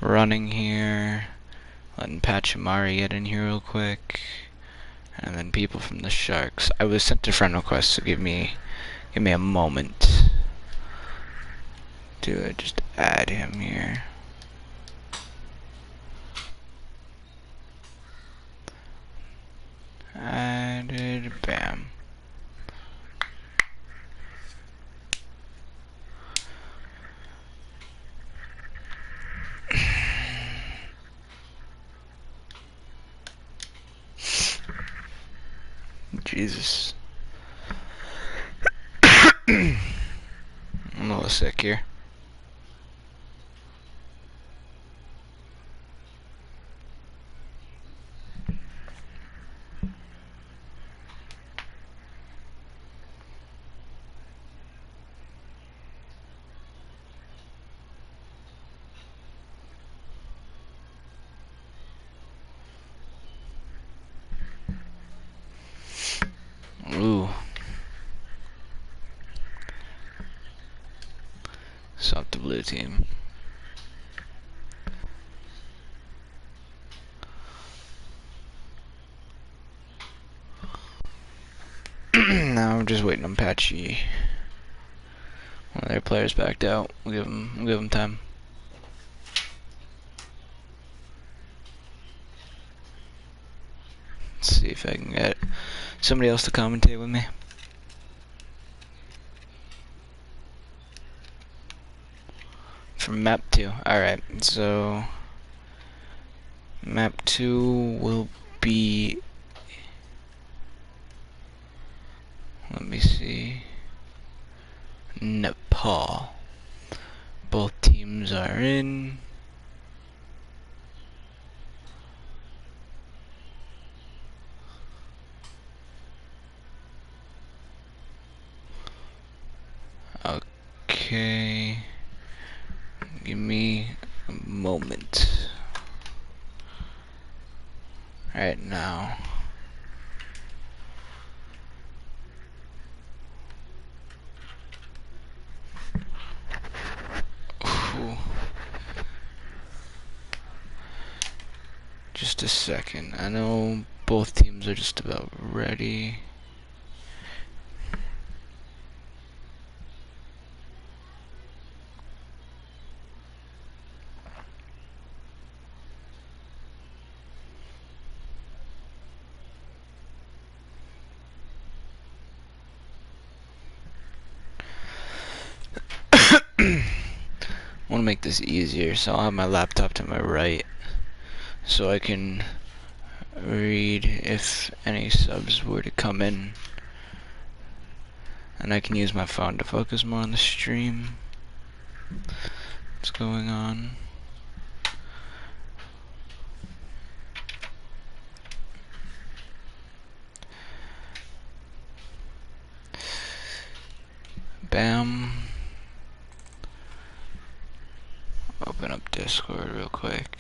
running here, letting Pachimari get in here real quick, and then people from the Sharks. I was sent a friend request, so give me a moment to just add him here. Added, bam. Jesus. I'm a little sick here. Ooh. Stop the blue team. Now we're just waiting on Patchy. One of their players backed out. We'll give them time. Let's see if I can get somebody else to commentate with me. From map 2. Alright, so map 2 will be, let me see, Nepal. Both teams are in. Okay. Give me a moment. Right now. Ooh. Just a second. I know both teams are just about ready. I want to make this easier, so I'll have my laptop to my right so I can read if any subs were to come in, and I can use my phone to focus more on the stream. What's going on? Bam. Open up Discord real quick.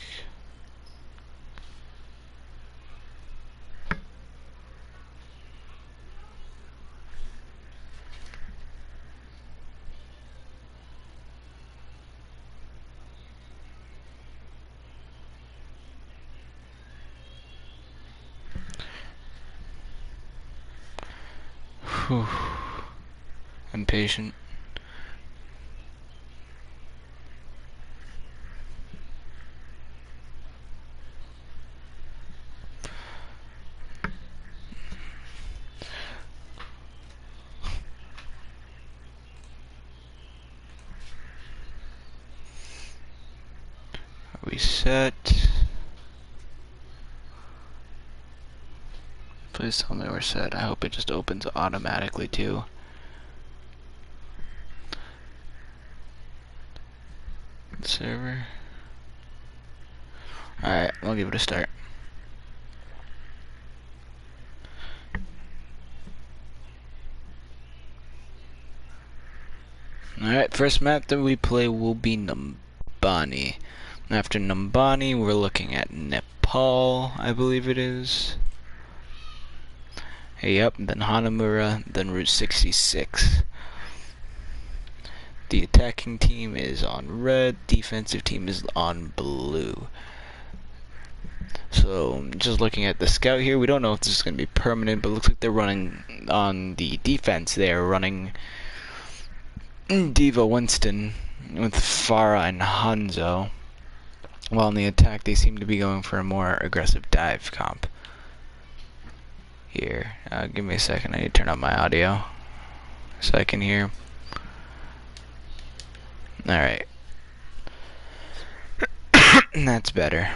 Whew. Impatient. Are we set? Please tell me we're set. I hope it just opens automatically too. Server. Alright, I'll give it a start. Alright, first map that we play will be Numbani. After Numbani, we're looking at Nepal, I believe it is. Yep, then Hanamura, then Route 66. The attacking team is on red, defensive team is on blue. So, just looking at the scout here, we don't know if this is going to be permanent, but it looks like they're running on the defense. They're running Diva Winston with Farah and Hanzo. While in the attack, they seem to be going for a more aggressive dive comp. Here, give me a second, I need to turn up my audio so I can hear. Alright. That's better.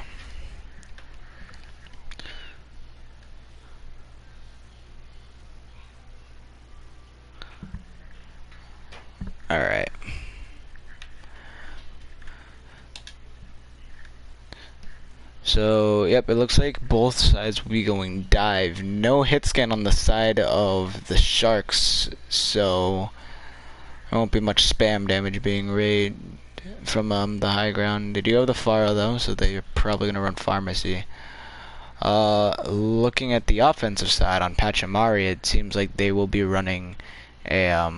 Alright. So, yep, it looks like both sides will be going dive. No hit scan on the side of the Sharks, so there won't be much spam damage being raided from the high ground. They do have the Pharah though, so they're probably going to run Pharmacy. Looking at the offensive side on Pachimari, it seems like they will be running a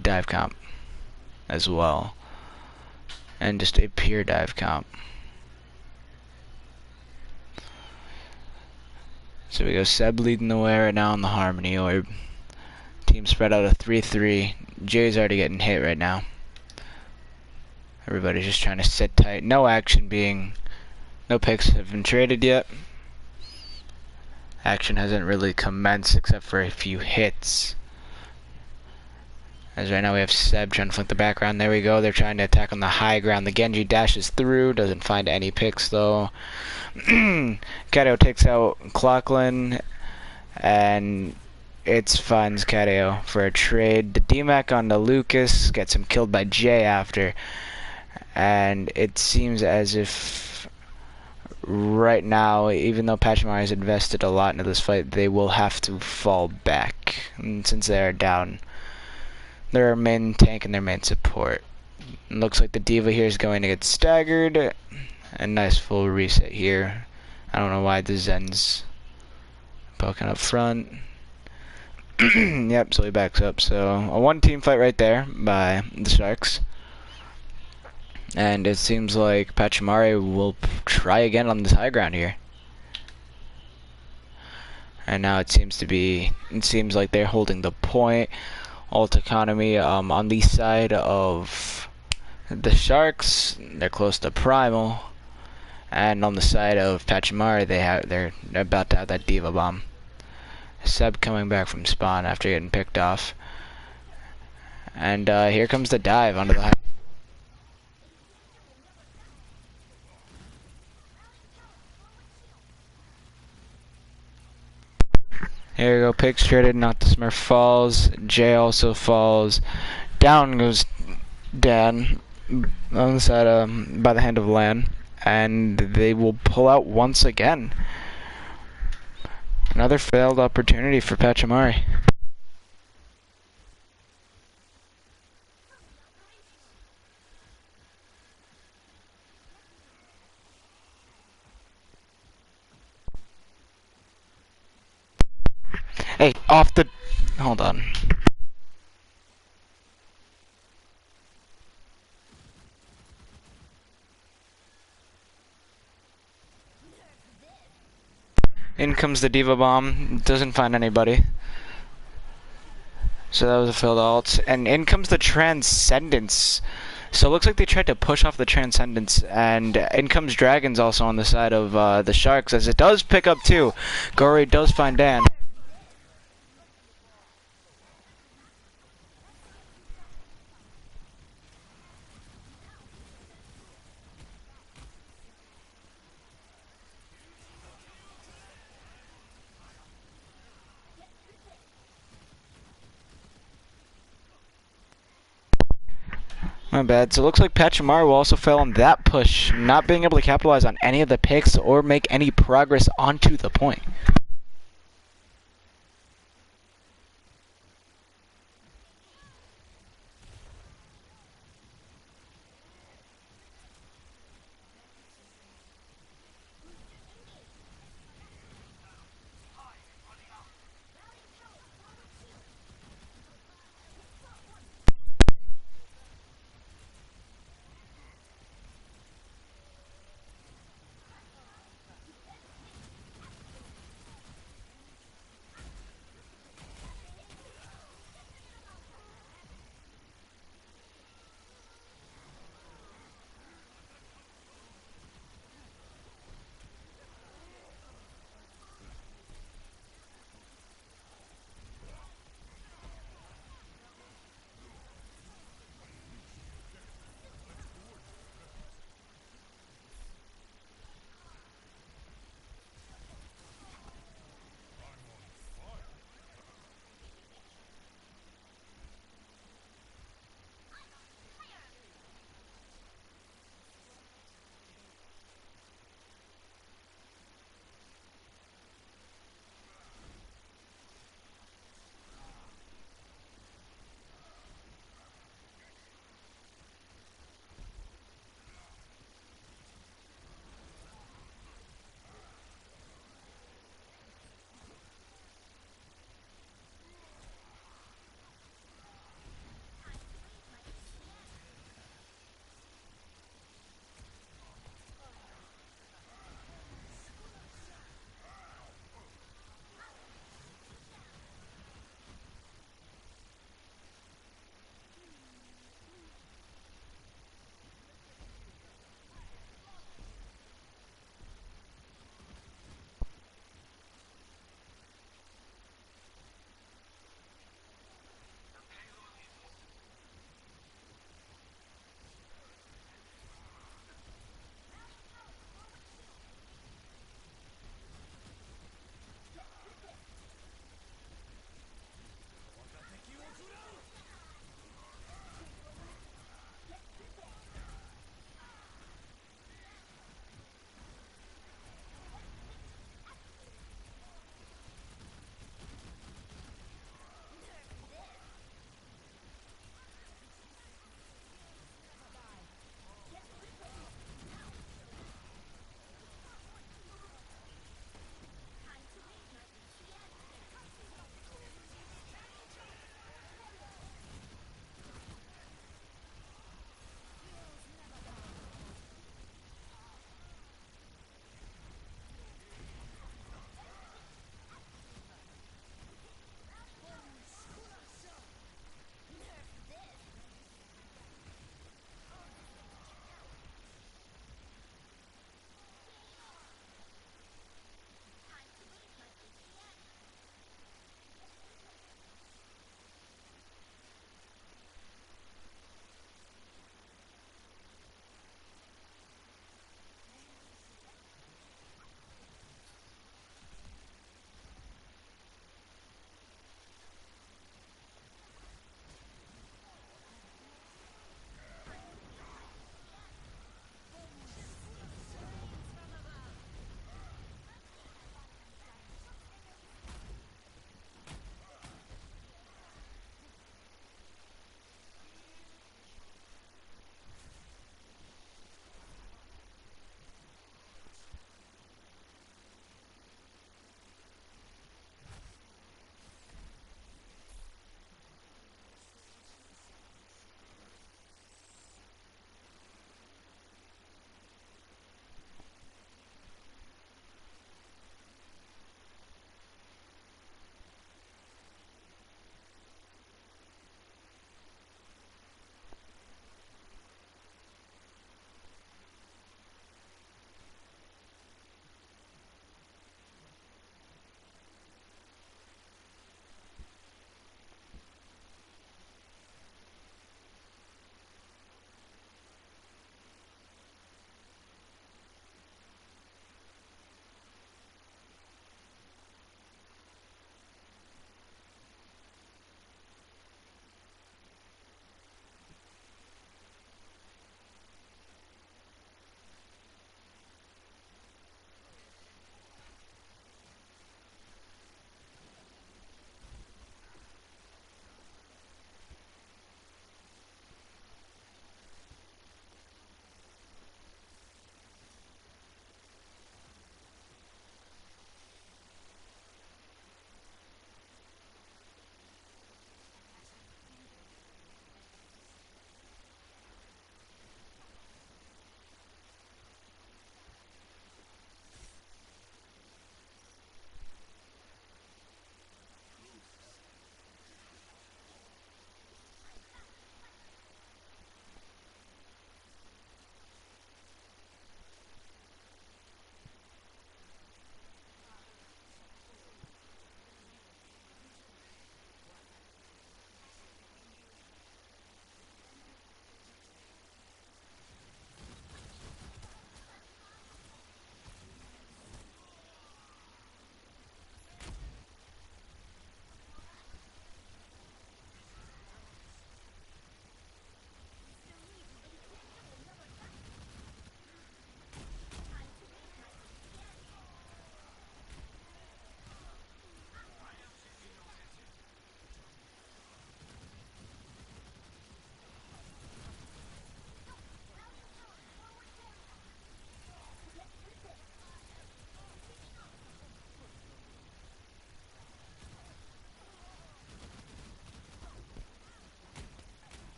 dive comp as well, and just a pure dive comp. So we go Seb leading the way right now on the Harmony Orb. Team spread out of 3-3. Jay's already getting hit right now. Everybody's just trying to sit tight. No action being... No picks have been traded yet. Action hasn't really commenced except for a few hits. As right now we have Seb trying to flank the background. There we go. They're trying to attack on the high ground. The Genji dashes through. Doesn't find any picks though. Kato takes out Clocklin. And it finds Kato for a trade. The DMAC on the Lucas gets him killed by Jay after. And it seems as if right now, even though Pachimari has invested a lot into this fight, they will have to fall back. And since they are down their main tank and their main support. It looks like the Diva here is going to get staggered. A nice full reset here. I don't know why the Zen's poking up front. Yep, so he backs up. So a one-team fight right there by the Sharks. And it seems like Pachimari will try again on this high ground here. And now it seems like they're holding the point. Alt economy on the side of the Sharks, they're close to primal, and on the side of Pachimari, they're about to have that Diva bomb. Seb coming back from spawn after getting picked off, and here comes the dive onto the high. Here we go, picks traded, not the Smurf falls. Jay also falls. Down goes Dan on the side by the hand of Lan, and they will pull out once again. Another failed opportunity for Pachimari. Hey, off the... Hold on. In comes the Diva bomb. Doesn't find anybody. So that was a failed ult. And in comes the Transcendence. So it looks like they tried to push off the Transcendence. And in comes Dragons also on the side of the Sharks, as it does pick up too. Gory does find Dan. My bad. So it looks like Pachimari will also fail on that push, not being able to capitalize on any of the picks or make any progress onto the point.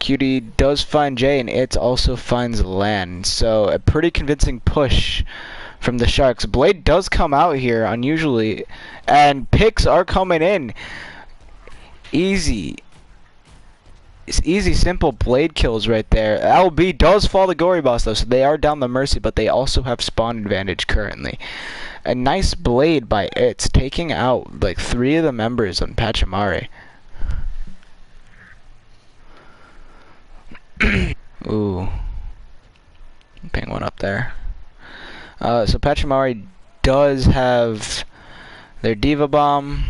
QD does find J, and it also finds land. So a pretty convincing push from the Sharks. Blade does come out here, unusually, and picks are coming in. Easy. It's easy, simple Blade kills right there. LB does fall to Gory Boss, though, so they are down the Mercy, but they also have spawn advantage currently. A nice Blade by It's, taking out, like, 3 of the members on Pachimari. Ooh. Ping one up there. So Pachimari does have their Diva Bomb.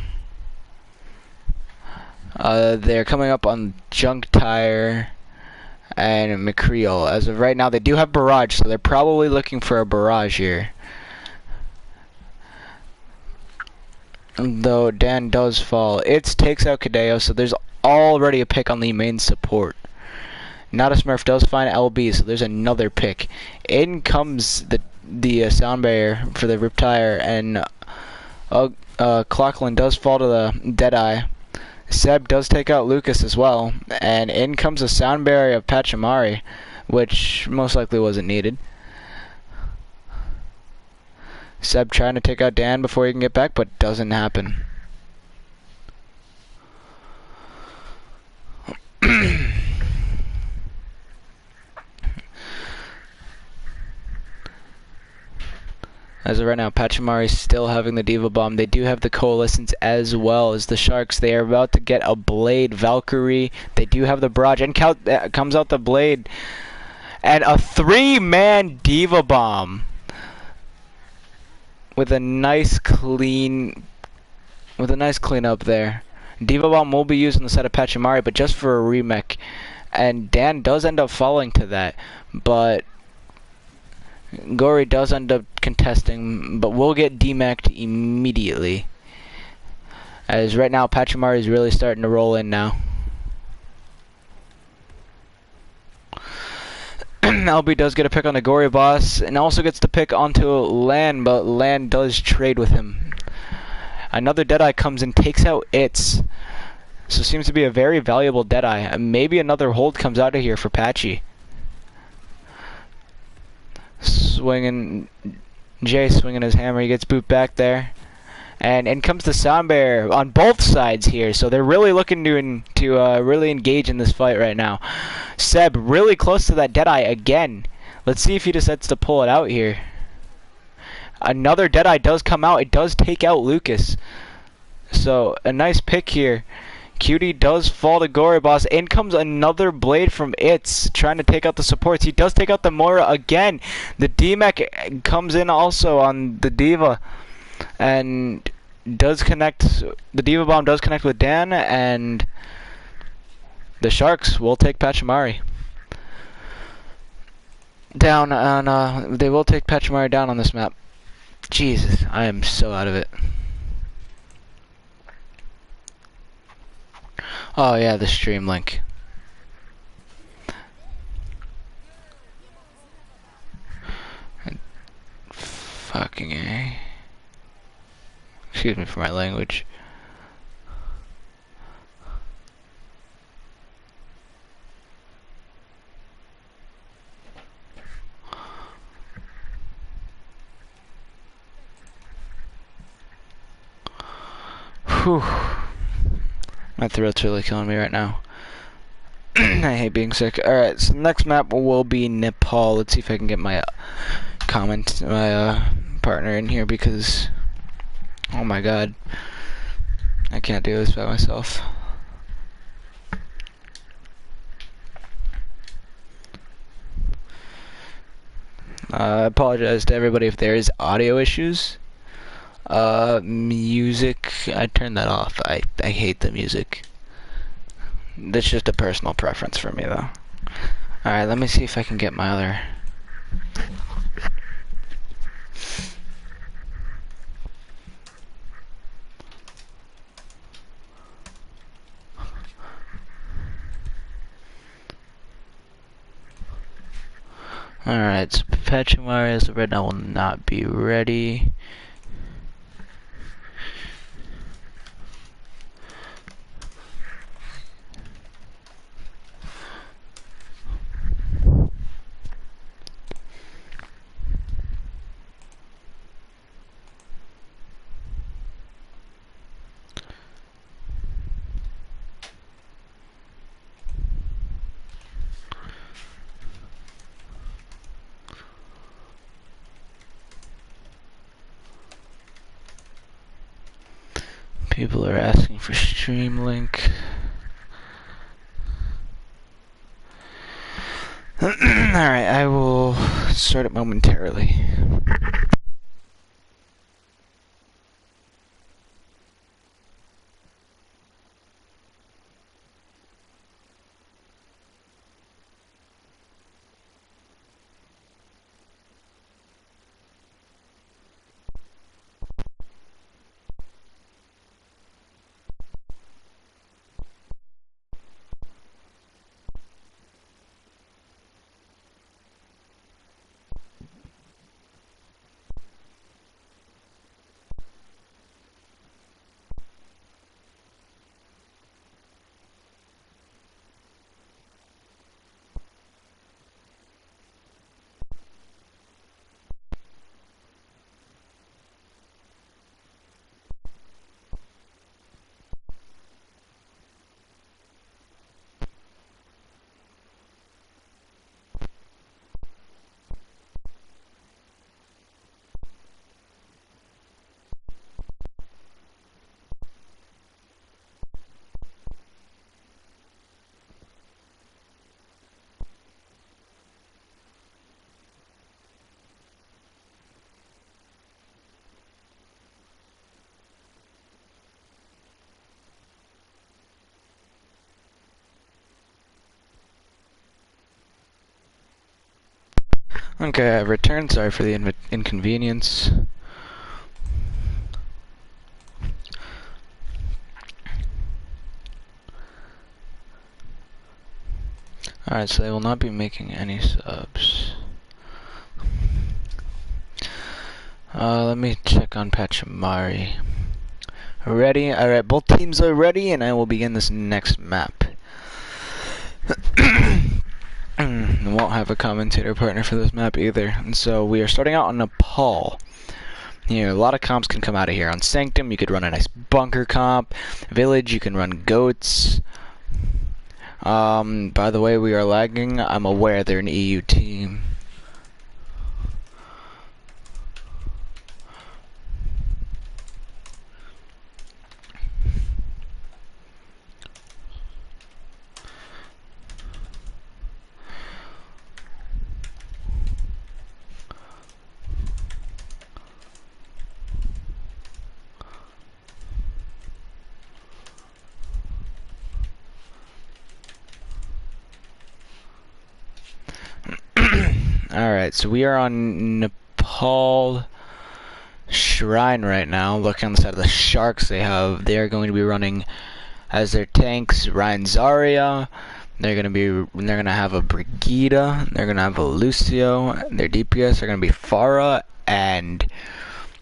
They're coming up on Junk Tire and McCreel. As of right now, they do have Barrage, so they're probably looking for a Barrage here. Though Dan does fall. It takes out Kadeo, so there's already a pick on the main support. Not a Smurf does find LB, so there's another pick. In comes the sound barrier for the Riptire, and Clocklin does fall to the Deadeye. Seb does take out Lucas as well, and in comes a sound barrier of Pachimari, which most likely wasn't needed. Seb trying to take out Dan before he can get back, but doesn't happen. As of right now, Pachimari's still having the Diva Bomb. They do have the Coalescence as well as the Sharks. They are about to get a Blade Valkyrie. They do have the Barrage, and comes out the Blade. And a 3-man Diva Bomb. With a nice clean up there. Diva Bomb will be used on the side of Pachimari, but just for a remake. And Dan does end up falling to that, but Gory does end up contesting, but will get demacked immediately. As right now, Pachimari is really starting to roll in now. LB does get a pick on the Gory Boss, and also gets to pick onto Lan, but Lan does trade with him. Another Deadeye comes and takes out It's. So seems to be a very valuable Deadeye. Maybe another hold comes out of here for Patchy. Swinging, Jay swinging his hammer, he gets booped back there. And in comes the Sound Bear on both sides here, so they're really looking to really engage in this fight right now. Seb really close to that Deadeye again. Let's see if he decides to pull it out here. Another Deadeye does come out, it does take out Lucas. So a nice pick here. Cutie does fall to Gory Boss. In comes another Blade from It's, trying to take out the supports. He does take out the Moira again. The D-Mech comes in also on the Diva. And does connect. The Diva Bomb does connect with Dan, and the Sharks will take Pachimari down on. They will take Pachimari down on this map. Jesus, I am so out of it. Oh yeah, the stream link. Fucking A. Excuse me for my language. Whew. My throat's really killing me right now. I hate being sick. Alright, so the next map will be Nepal. Let's see if I can get my partner in here, because oh my god, I can't do this by myself. I apologize to everybody if there is audio issues. Music, I turned that off. I hate the music. That's just a personal preference for me, though. Alright, let me see if I can get my other. Alright, so Pachimari as of right now will not be ready. People are asking for stream link. Alright, I will start it momentarily. Okay, I've returned. Sorry for the inconvenience. Alright, so they will not be making any subs. Let me check on Pachimari. Ready? Alright, both teams are ready, and I will begin this next map. Won't have a commentator partner for this map either. And so we are starting out on Nepal. Here, a lot of comps can come out of here. On Sanctum, you could run a nice bunker comp. Village, you can run goats. By the way, we are lagging. I'm aware they're an EU team. Alright, so we are on Nepal Shrine right now. Looking on the side of the Sharks, they are going to be running as their tanks Ryan Zarya. They're gonna have a Brigida. They're gonna have a Lucio. Their DPS are gonna be Farah and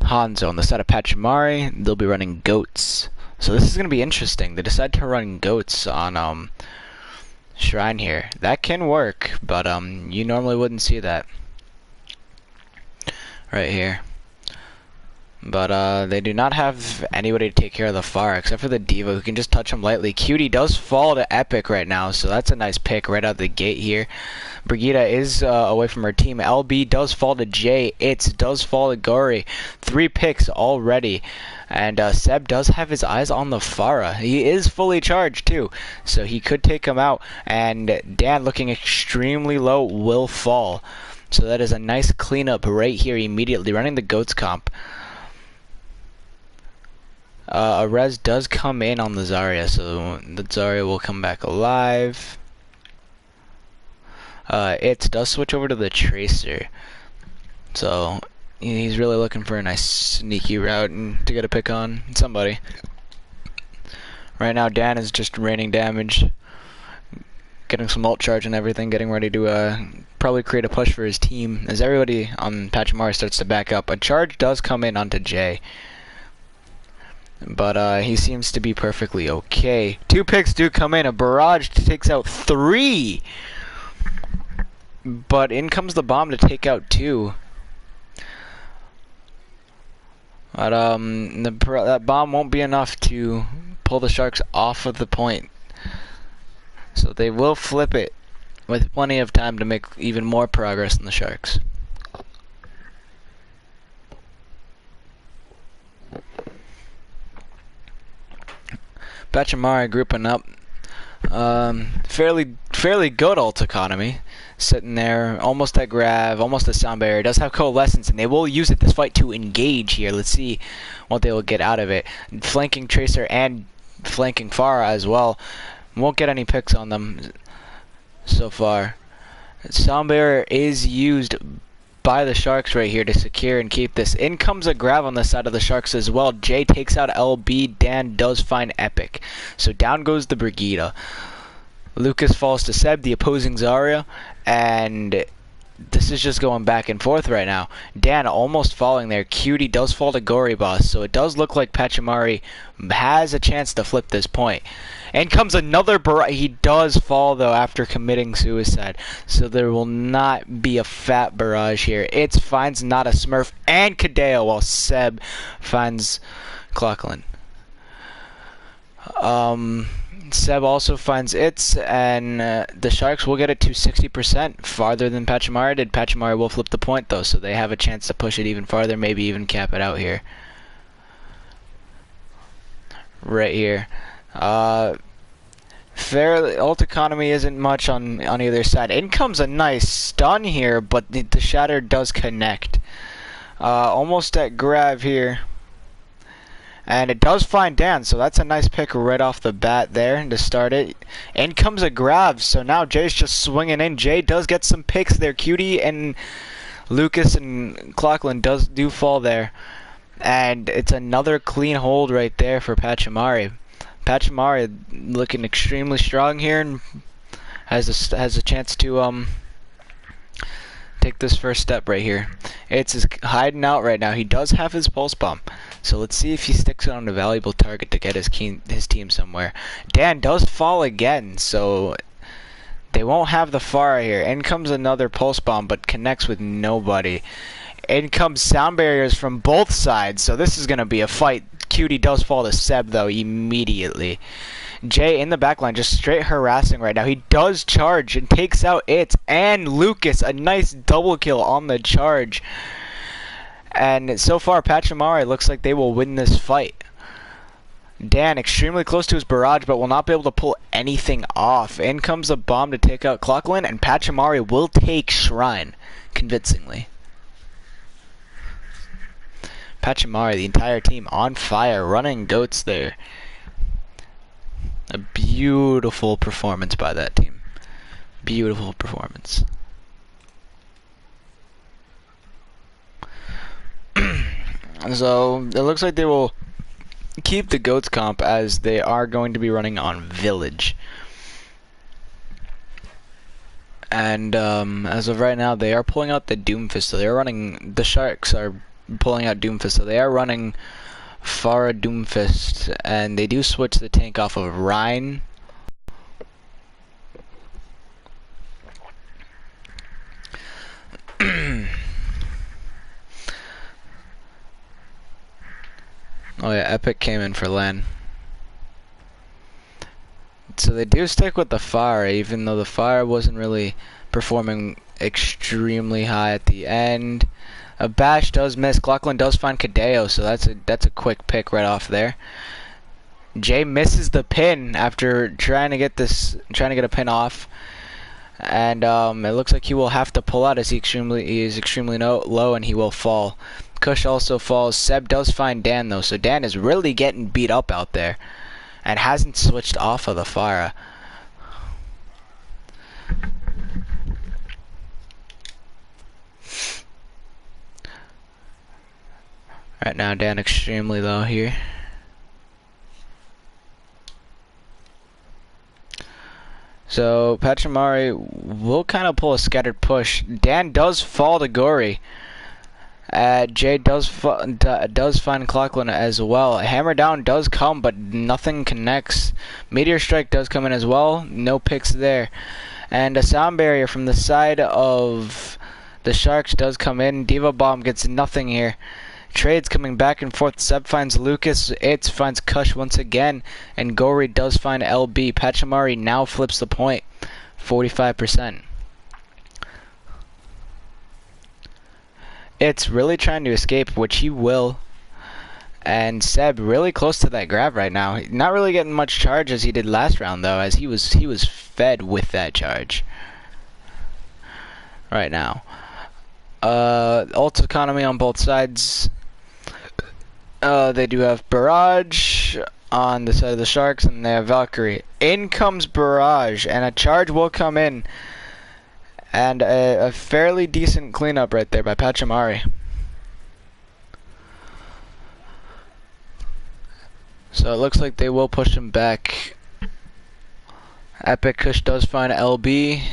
Hanzo. On the side of Pachimari, they'll be running goats. So this is gonna be interesting. They decide to run goats on Shrine here. That can work, but you normally wouldn't see that right here. But they do not have anybody to take care of the Pharah except for the Diva, who can just touch him lightly. Cutie does fall to Epic right now, so that's a nice pick right out the gate here. Brigida is away from her team. LB does fall to Jay. It does fall to Gori. 3 picks already. And Seb does have his eyes on the Pharah. He is fully charged too, so he could take him out. And Dan, looking extremely low, will fall. So that is a nice cleanup right here immediately. Running the goats comp. A res does come in on the Zarya, so the Zarya will come back alive. It does switch over to the Tracer. So he's really looking for a nice sneaky route and to get a pick on somebody. Right now Dan is just raining damage, getting some ult charge and everything, getting ready to probably create a push for his team as everybody on Pachimari starts to back up. A charge does come in onto Jay, but he seems to be perfectly okay. 2 picks do come in. A barrage takes out 3, but in comes the bomb to take out 2. But that bomb won't be enough to pull the Sharks off of the point. So they will flip it with plenty of time to make even more progress than the Sharks. Pachimari grouping up. Fairly good ult economy. Sitting there, almost at grab, almost a sound barrier. Does have coalescence, and they will use it this fight to engage here. Let's see what they will get out of it. Flanking Tracer and flanking Pharah as well. Won't get any picks on them so far. Sound barrier is used by the Sharks right here to secure and keep this. In comes a grab on the side of the Sharks as well. Jay takes out LB. Dan does find Epic. So down goes the Brigida. Lucas falls to Seb, the opposing Zarya, and this is just going back and forth right now. Dan almost falling there. Cutie does fall to Gory Boss, so it does look like Pachimari has a chance to flip this point. And comes another barrage. He does fall, though, after committing suicide, so there will not be a fat barrage here. It finds not a Smurf and Kadeo, while Seb finds Clocklin. Seb also finds its, and the Sharks will get it to 60%, farther than Pachimari did. Pachimari will flip the point, though, so they have a chance to push it even farther, maybe even cap it out here. Right here. Fairly, ult economy isn't much on either side. In comes a nice stun here, but the shatter does connect. Almost at grab here. And it does find Dan, so that's a nice pick right off the bat there to start it. In comes a grab, so now Jay's just swinging in. Jay does get some picks there. Cutie and Lucas and Clocklin do fall there. And it's another clean hold right there for Pachimari. Pachimari looking extremely strong here and has a chance to take this first step right here. It's hiding out right now. He does have his pulse bomb. So let's see if he sticks it on a valuable target to get his team somewhere. Dan does fall again, so they won't have the Pharah here. In comes another pulse bomb, but connects with nobody. In comes sound barriers from both sides, so this is going to be a fight. Cutie does fall to Seb, though, immediately. Jay in the backline just straight harassing right now. He does charge and takes out it and Lucas. A nice double kill on the charge. And so far, Pachimari looks like they will win this fight. Dan extremely close to his barrage, but will not be able to pull anything off. In comes a bomb to take out Clocklin, and Pachimari will take Shrine convincingly. Pachimari, the entire team on fire, running goats there. A beautiful performance by that team. Beautiful performance. So it looks like they will keep the goats comp, as they are going to be running on Village. And as of right now, they are pulling out the Doomfist. So they're running. The Sharks are pulling out Doomfist. So they are running Pharah Doomfist, and they do switch the tank off of Rhine. Oh yeah, Epic came in for Lan. So they do stick with the Pharah, even though the Pharah wasn't really performing extremely high at the end. A bash does miss. Clocklin does find Kadeo, so that's a quick pick right off there. Jay misses the pin after trying to get a pin off, and it looks like he will have to pull out, as he is extremely low, and he will fall. Kush also falls. Seb does find Dan, though, so Dan is really getting beat up out there and hasn't switched off of the Pharah. Right now, Dan extremely low here. So Pachimari will kind of pull a scattered push. Dan does fall to Gory. Jay does find Clocklin as well. Hammer down does come, but nothing connects. Meteor Strike does come in as well. No picks there. And a sound barrier from the side of the Sharks does come in. Diva Bomb gets nothing here. Trades coming back and forth. Seb finds Lucas. It finds Kush once again. And Gory does find LB. Pachimari now flips the point. 45%. It's really trying to escape, which he will. And Seb really close to that grab right now. Not really getting much charge as he did last round though, as he was fed with that charge right now. Ult economy on both sides. They do have Barrage on the side of the Sharks, and they have Valkyrie. In comes Barrage, and a charge will come in. And a fairly decent cleanup right there by Pachimari. So it looks like they will push him back. Epic Kush does find LB.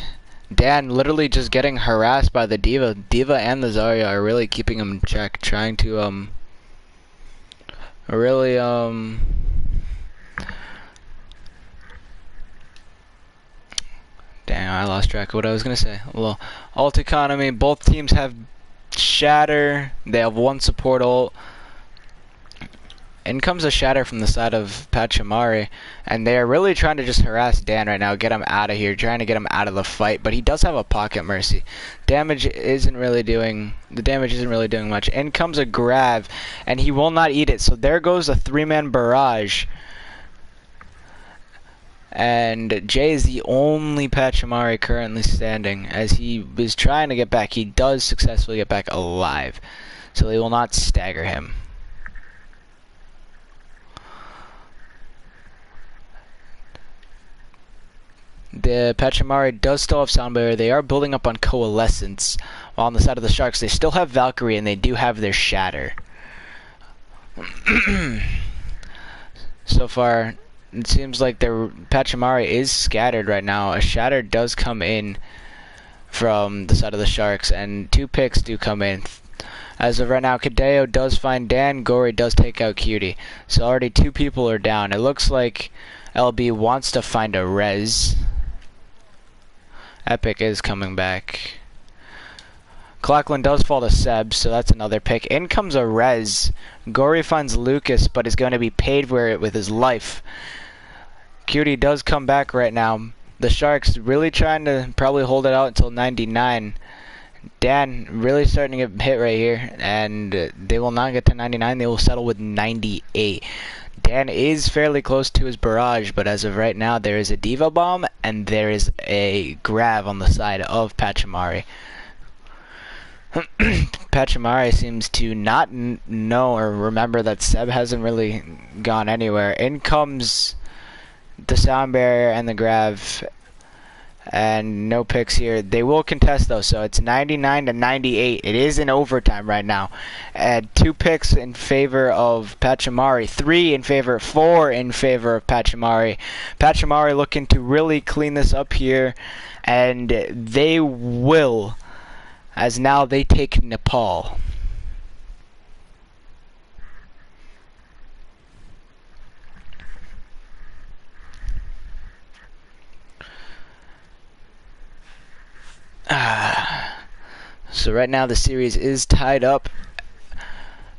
Dan literally just getting harassed by the D.Va. D.Va and the Zarya are really keeping him in check, trying to really dang, I lost track of what I was gonna say. Well, ult economy, both teams have Shatter. They have one support ult. In comes a Shatter from the side of Pachimari, and they are really trying to just harass Dan right now, get him out of here, trying to get him out of the fight, but he does have a pocket mercy. The damage isn't really doing much. In comes a grab, and he will not eat it, so there goes a 3-man barrage. And Jay is the only Pachimari currently standing, as he was trying to get back. He does successfully get back alive, so they will not stagger him. The Pachimari does still have Sound Barrier. They are building up on Coalescence. While on the side of the Sharks, they still have Valkyrie, and they do have their Shatter. So far, it seems like their Pachimari is scattered right now. A Shatter does come in from the side of the Sharks, and 2 picks do come in. As of right now, Kadeo does find Dan. Gory does take out Cutie. So already 2 people are down. It looks like LB wants to find a res. Epic is coming back. Clockland does fall to Seb, so that's another pick. In comes a res. Gory finds Lucas, but is going to be paid for it with his life. Cutie does come back right now. The Sharks really trying to probably hold it out until 99. Dan really starting to get hit right here, and they will not get to 99. They will settle with 98. Dan is fairly close to his barrage, but as of right now, there is a D.Va bomb, and there is a grab on the side of Pachimari. Pachimari seems to not know or remember that Seb hasn't really gone anywhere. In comes the Sound Barrier and the grab, and no picks here. They will contest though, so it's 99 to 98. It is in overtime right now. And 2 picks in favor of Pachimari, 4 in favor of Pachimari. Pachimari looking to really clean this up here, and they will, as now they take Nepal. So right now the series is tied up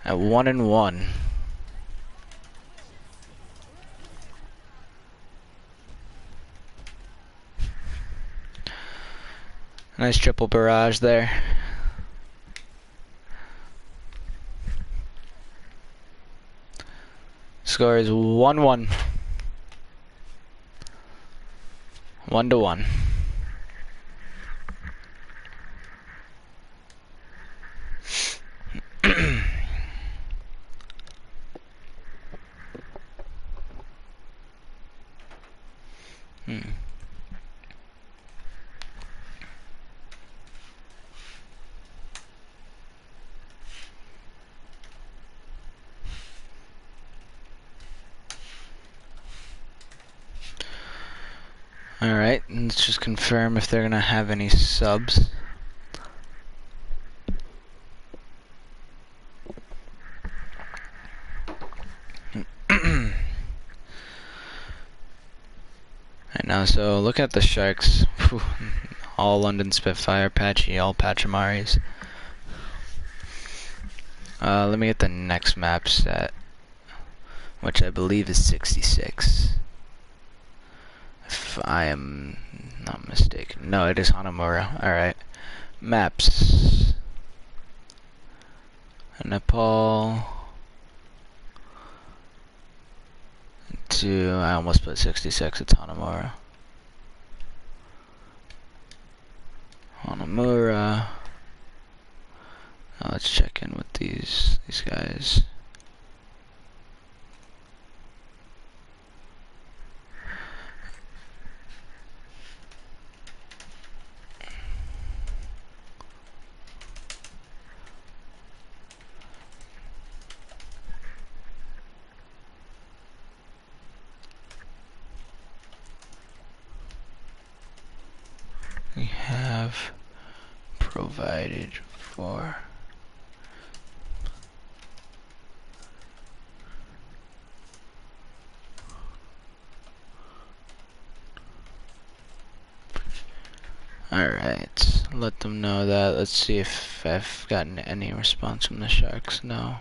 at 1-1. Nice triple barrage there. Score is 1-1. 1-1. Alright, let's just confirm if they're gonna have any subs. Right now, so look at the Sharks. Whew. All London Spitfire, Patchy, all Pachimaris. Let me get the next map set, which I believe is 66. If I am not mistaken. No, it is Hanamura. Alright. Maps. Nepal. to, I almost put 66 at Hanamura. Hanamura. Now let's check in with these guys. We have provided for alright, let them know that. Let's see if I've gotten any response from the Sharks. No.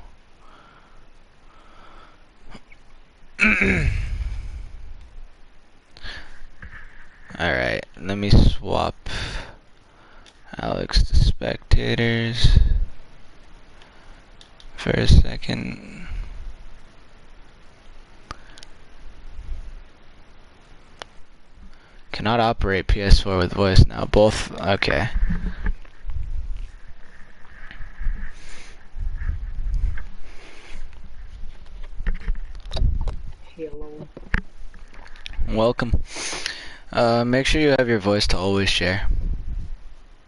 Alright, let me swap Alex to spectators for a second. Cannot operate PS4 with voice now. Both, okay. Hello. Welcome. Make sure you have your voice to always share.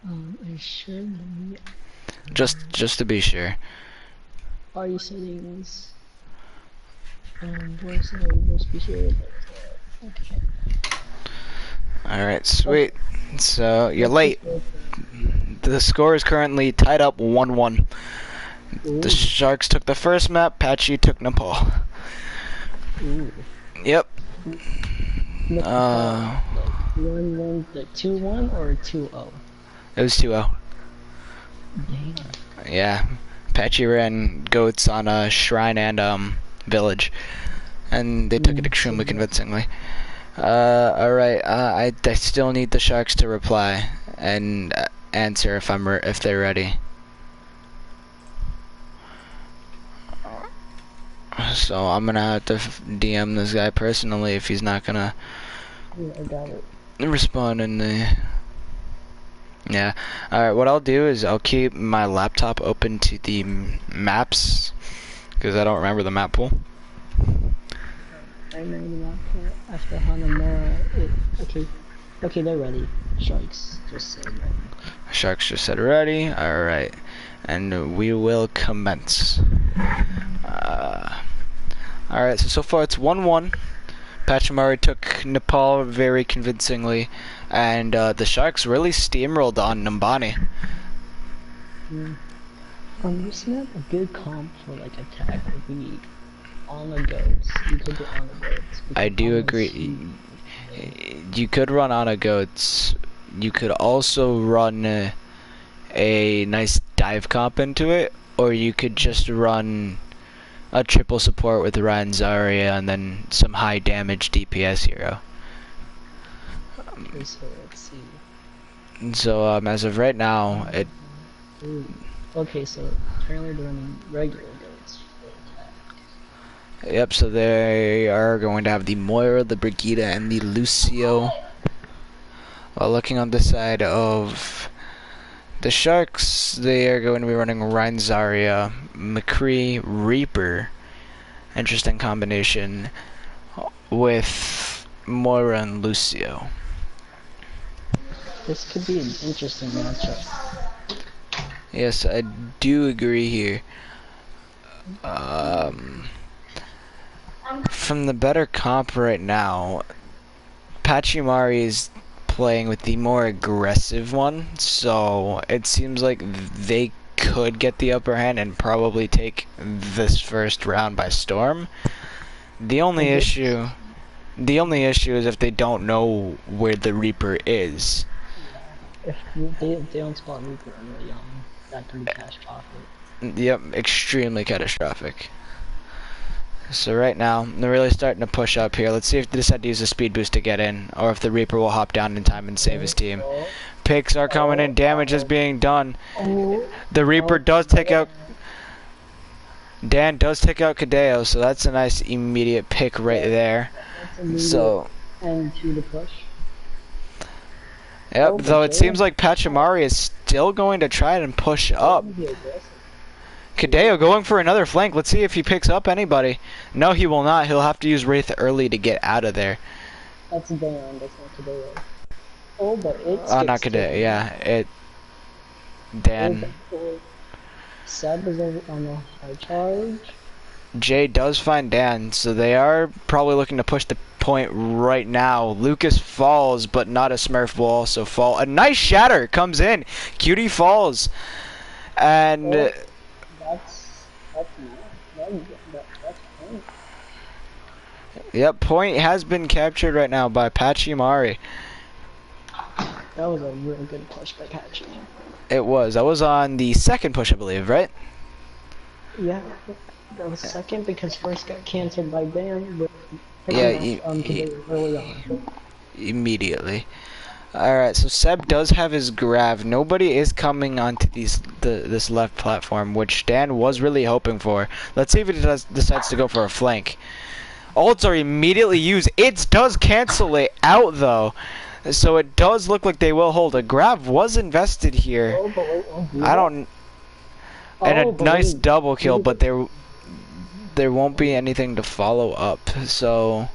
I should. Just to be sure. Audio settings. Voice must be shared. Okay. Alright, sweet. So, you're late. The score is currently tied up 1-1. The Sharks took the first map, Pachi took Nepal. Ooh. Yep. 1-1, like 2-1 or 2-0? It was 2-0. Dang. Yeah. Pachi ran goats on a shrine and village. And they took it extremely convincingly. Alright, I still need the Sharks to reply and answer if they're ready. So I'm gonna have to DM this guy personally if he's not gonna I got it. respond in the... Yeah. Alright, what I'll do is I'll keep my laptop open to the maps because I don't remember the map pool. I know the map after Hanamura. Okay, they're ready. Sharks just said ready. Sharks just said ready. Alright. And we will commence. Alright, so far it's 1-1. Pachimari took Nepal very convincingly. And the Sharks really steamrolled on Nambani. On this map, a good comp for like attack would be on the goats. You could do on the goats. I do agree. You could run on a goats. You could also run a nice dive comp into it, or you could just run a triple support with Ryan Zarya and then some high damage DPS hero. Okay, so let's see. So as of right now, it. Okay, so currently they're running regular goats for attack. Yep. So they are going to have the Moira, the Brigida, and the Lucio. While looking on the side of the Sharks, they are going to be running Ryan Zarya, McCree, Reaper. Interesting combination with Moira and Lucio. This could be an interesting matchup. Yes, I do agree here. From the better comp right now, Pachimari is playing with the more aggressive one, so it seems like they could get the upper hand and probably take this first round by storm. The only issue is if they don't know where the Reaper is. If they don't spot Reaper early on, that could be catastrophic. Yep, extremely catastrophic. So right now, they're really starting to push up here. Let's see if they decide to use a speed boost to get in, or if the Reaper will hop down in time and save his team. Picks are coming in, damage is being done. The Reaper does take out... Dan does take out Kadeo, so that's a nice immediate pick right there. That's immediate So, end to the push. yep, Oh, but though it seems Jalen, like Pachimari is still going to try and push up. Jalen be aggressive. Kadeo going for another flank. Let's see if he picks up anybody. No, he will not. He'll have to use Wraith early to get out of there. That's Dan, that's not today. Oh, but it Not skips Kadeo, Jalen. yeah. Oh, Dan. but Seb is on the high charge. Jay does find Dan, so they are probably looking to push the point right now. Lucas falls, but not a Smurf will also fall. A nice shatter comes in. Cutie falls. And Oh, that's point. yep, point has been captured right now by Pachimari. That was a really good push by Patchy. It was. That was on the second push, I believe, right? Yeah, that was second because first got canceled by Dan, but Yeah, early on. immediately. Alright, so Seb does have his grav. Nobody is coming onto this left platform, which Dan was really hoping for. Let's see if he decides to go for a flank. Ults are immediately used. It does cancel it out, though. So it does look like they will hold. A grav was invested here. Oh, but wait, I don't... And a nice double kill, but there won't be anything to follow up. So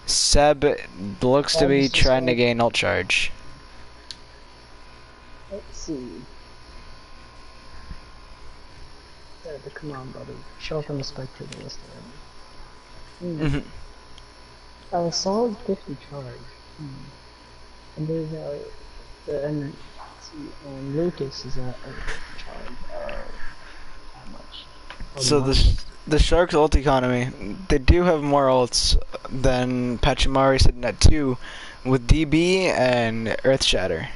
Seb looks to be trying to gain ult charge. Let's see. Come on, buddy. Show up on the spectator list. A solid 50 charge. And there's and Lucas is at a charge. How much? So the Sharks ult economy, they do have more ults than Pachimari sitting at 2 with DB and Earth Shatter.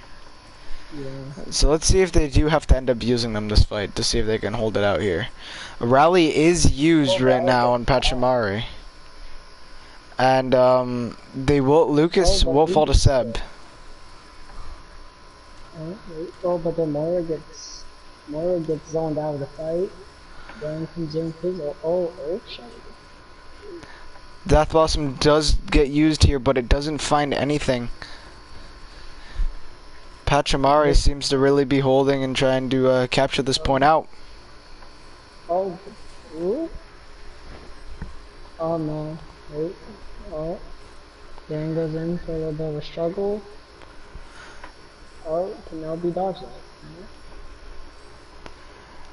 Yeah. So let's see if they do have to end up using them this fight to see if they can hold it out here. A rally is used right now on Pachimari. And Lucas will fall to Seb. Oh, but then Moira gets zoned out of the fight. Then comes in his Earth Shatter. Death Blossom does get used here, but it doesn't find anything. Pachimari seems to really be holding and trying to capture this point out. Oh, ooh. Oh no. Wait. Oh. Dan goes in for a little bit of a struggle. Oh, can now be dodged.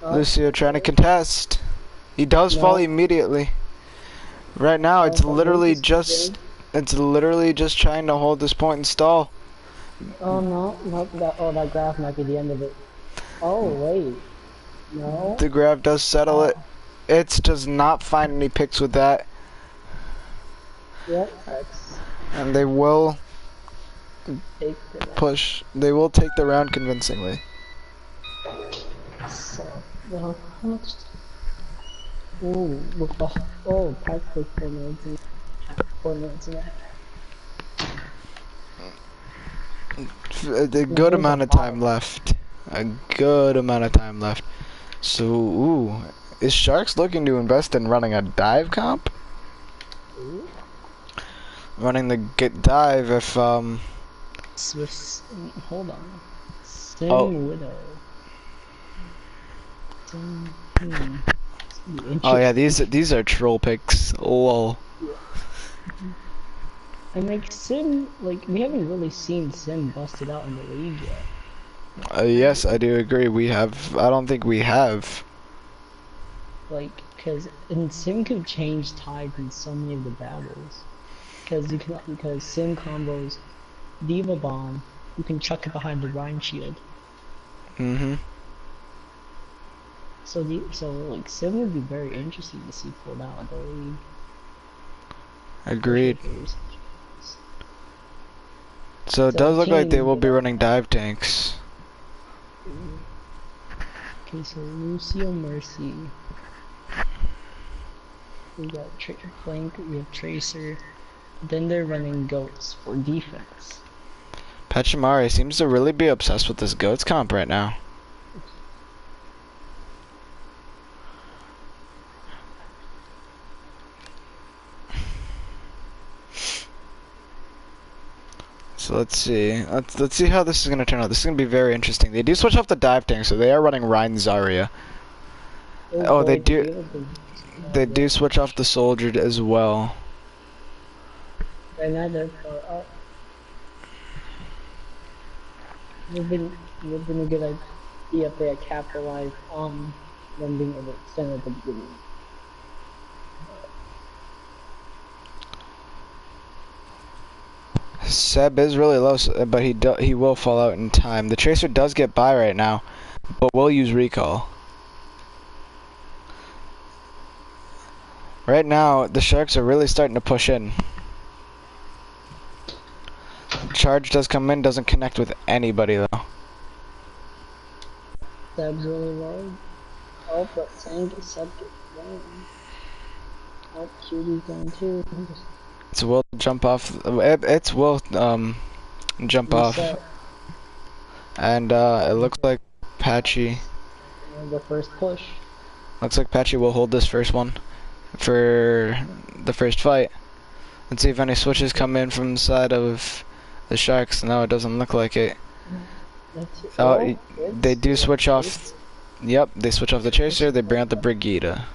Lucio trying to contest. He does fall immediately. Right now, it's literally just trying to hold this point and stall. Oh no, that graph might be the end of it. Oh wait, no. The grab does settle it. It does not find any picks with that. Yep, that's. And they will take push. They will take the round convincingly. So, well, how much? Ooh, practically 4 minutes and 4 minutes and a half. A good amount of time left. A good amount of time left. So, ooh, is Sharks looking to invest in running a dive comp? Ooh. Running the dive if Swiss. Hold on. Sim Widow. Oh yeah, these are troll picks. Lol. And like Sim, like we haven't really seen Sim busted out in the league yet. Yes, I do agree. We have. I don't think we have. Like, and Sim could change tides in so many of the battles. Because Sim combos Diva Bomb, you can chuck it behind the Rhine Shield. So like Sim would be very interesting to see pulled out of the league. Agreed. So it does look like they will be running dive tanks. Okay, so Lucio Mercy. We got Flank, we have Tracer. Then they're running goats for defense. Pachimari seems to really be obsessed with this goats comp right now. So let's see. Let's see how this is gonna turn out. This is gonna be very interesting. They do switch off the dive tank, so they are running Ryan Zarya. Oh, boy, they do switch off the soldier as well. Right now they're far up. Would have been a good idea if they had capitalized on them being able to extend at the beginning. Seb is really low, but he will fall out in time. The Tracer does get by right now, but will use recall. Right now, the Sharks are really starting to push in. Charge does come in, doesn't connect with anybody though. Seb's really low. Oh, but Seb gets down. Oh, Cutie's down too. It's will jump off. It's will jump off. And it looks like Patchy. The first push. Looks like Patchy will hold this first one for the first fight. Let's see if any switches come in from the side of the Sharks. No, it doesn't look like it. Oh, they do switch off. Yep, they switch off the Tracer. They bring out the Brigida.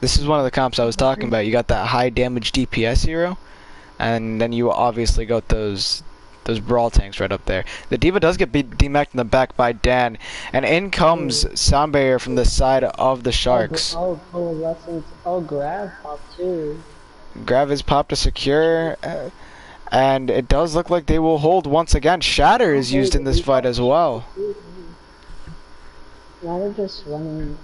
This is one of the comps I was talking about. You got that high damage DPS hero, and then you obviously got those brawl tanks right up there. The D.Va does get demacked in the back by Dan, and in comes Sound Barrier from the side of the Sharks. Grav popped too. Grav is popped to secure, and it does look like they will hold once again. Shatter is used in this fight as well. Now they're just running.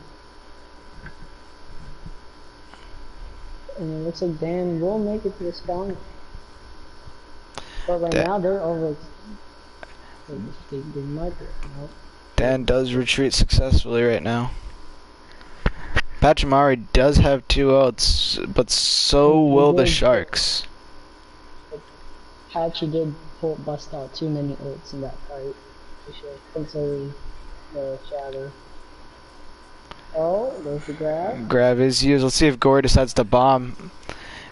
And it looks like Dan will make it to the spawn. But right now they're over. They might be. Nope. Dan does retreat successfully right now. Pachimari does have 2 ults, but so will the Sharks. Patchy did bust out too many ults in that fight. For sure. Considering the shadow. Oh, there's the grab. Grab is used. Let's see if Gory decides to bomb.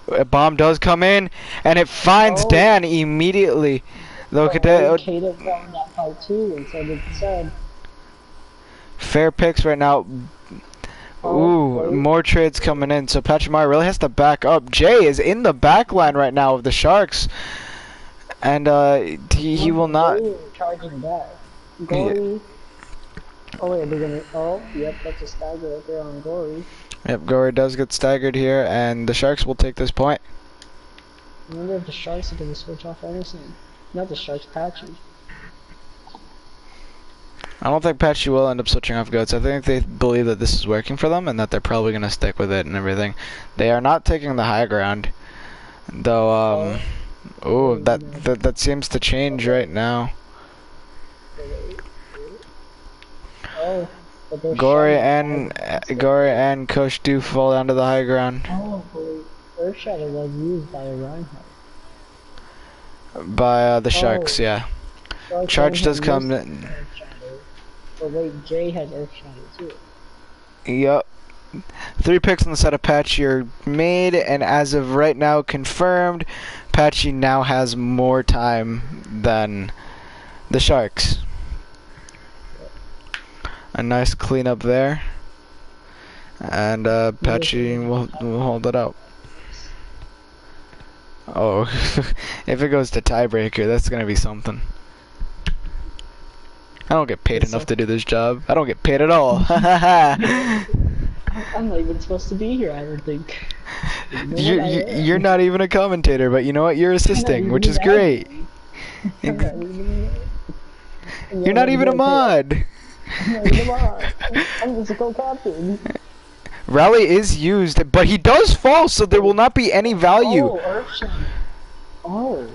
A bomb does come in, and it finds Dan immediately. Though Kata found that fight too, and so did Seb. Fair picks right now. Ooh, more trades coming in. So Pachimari really has to back up. Jay is in the back line right now of the Sharks, and he will not. Charging back. Gory. Oh wait, they're gonna. Oh, yep, that's a stagger right there on Gory. Yep, Gory does get staggered here, and the Sharks will take this point. I wonder if the Sharks are gonna switch off anything. Not the Sharks, Patchy. I don't think Patchy will end up switching off goats. I think they believe that this is working for them, and that they're probably gonna stick with it and everything. They are not taking the high ground, though. Oh, that seems to change right now. Oh, Gory and Kush do fall down to the high ground. Oh, Earth Shadow was used by Reinhardt. By the Sharks, yeah. Charge does come in. But wait, Jay has Earth Shadow too. Yup. 3 picks on the side of Patchy are made, and as of right now confirmed, Patchy now has more time than the Sharks. A nice cleanup there, and Patchy will hold it out. Oh, if it goes to tiebreaker, that's gonna be something. I don't get paid enough to do this job. I don't get paid at all. I'm not even supposed to be here, I don't think. You're not even a commentator, but you know what? You're assisting, which is great. You're not even a mod. I'm just a co-captain. Rally is used, but he does fall, so there will not be any value. Oh,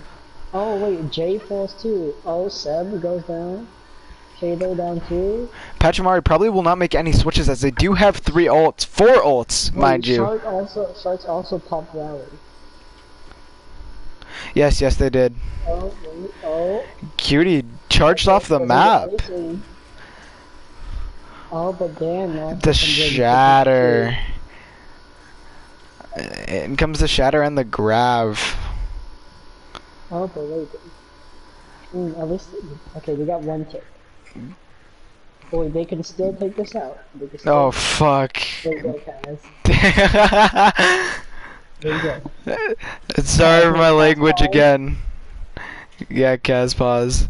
wait, Jay falls too. Oh, Seb goes down. Kato down too. Pachimari probably will not make any switches, as they do have 4 ults, mind you. Sharks also popped Rally. Yes, they did. Oh. Cutie charged off the map. Oh, but Dan. The Shatter. In comes the Shatter and the Grav. Oh, but wait. At least, okay, we got one tick. Boy, they can still take this out. They can still. Oh fuck. There you go, Kaz. There you go. Sorry for my Kaz, language pause. again. Yeah, Kaz, pause.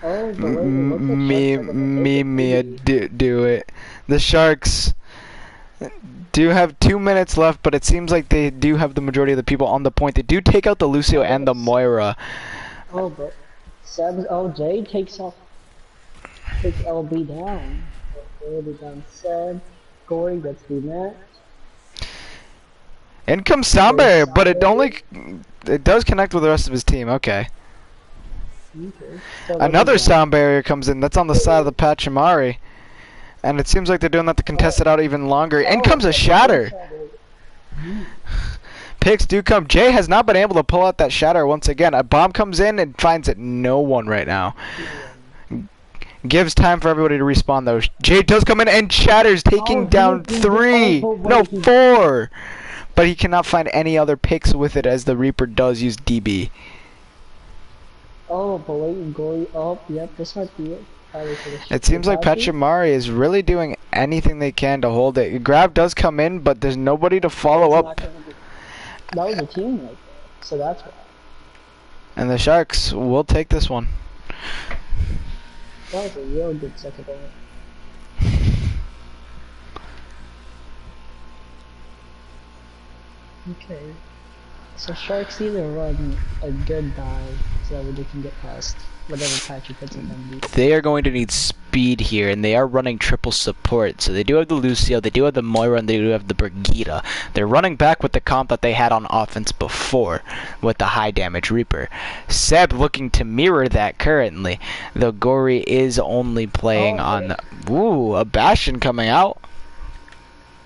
Oh, but wait, it looks like Sharks are gonna take it. Me, do it. The Sharks do have 2 minutes left, but it seems like they do have the majority of the people on the point. They do take out the Lucio and the Moira. Oh, but Seb's LJ takes LB down. Already down Seb. Gory gets the match. In comes Soundbarrier, but it does connect with the rest of his team. Okay. Okay. So Another sound barrier comes in. That's on the side of the Pachimari. And it seems like they're doing that to contest it out even longer. In comes a shatter. Picks do come. Jay has not been able to pull out that shatter once again. A bomb comes in and finds it no one right now. Gives time for everybody to respawn though. Jay does come in and shatters, taking down 3. No, 4. But he cannot find any other picks with it as the Reaper does use DB. Oh, but wait, Gory up. Yep, this might be it. It seems like Pachimari is really doing anything they can to hold it. Grab does come in, but there's nobody to follow up. That was a team right there, so that's why. And the Sharks will take this one. That was a real good second goal. Okay. So Sharks either run a good dive so that they can get past whatever patch you puts in them. They are going to need speed here, and they are running triple support. So they do have the Lucio, they do have the Moira, and they do have the Brigitte. They're running back with the comp that they had on offense before with the high damage Reaper. Seb looking to mirror that currently, though Gory is only playing on the... Ooh, a Bastion coming out.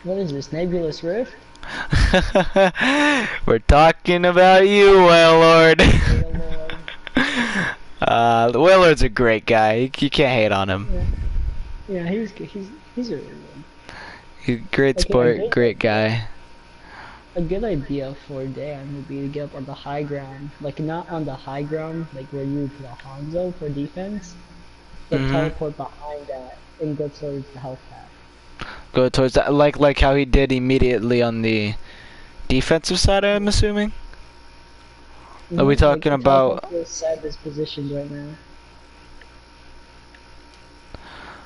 What is this, Nebulous Rift? We're talking about you, Wailord. Wailord's a great guy. You can't hate on him. Yeah, he's good. He's really good. He's great sport, great guy. A good idea for Dan would be to get up on the high ground, like not on the high ground, like where you would put a Hanzo for defense, but teleport behind that and go towards the health pack. Go towards that, like how he did immediately on the defensive side, I'm assuming? Are we talking about... Seb is positioned right now.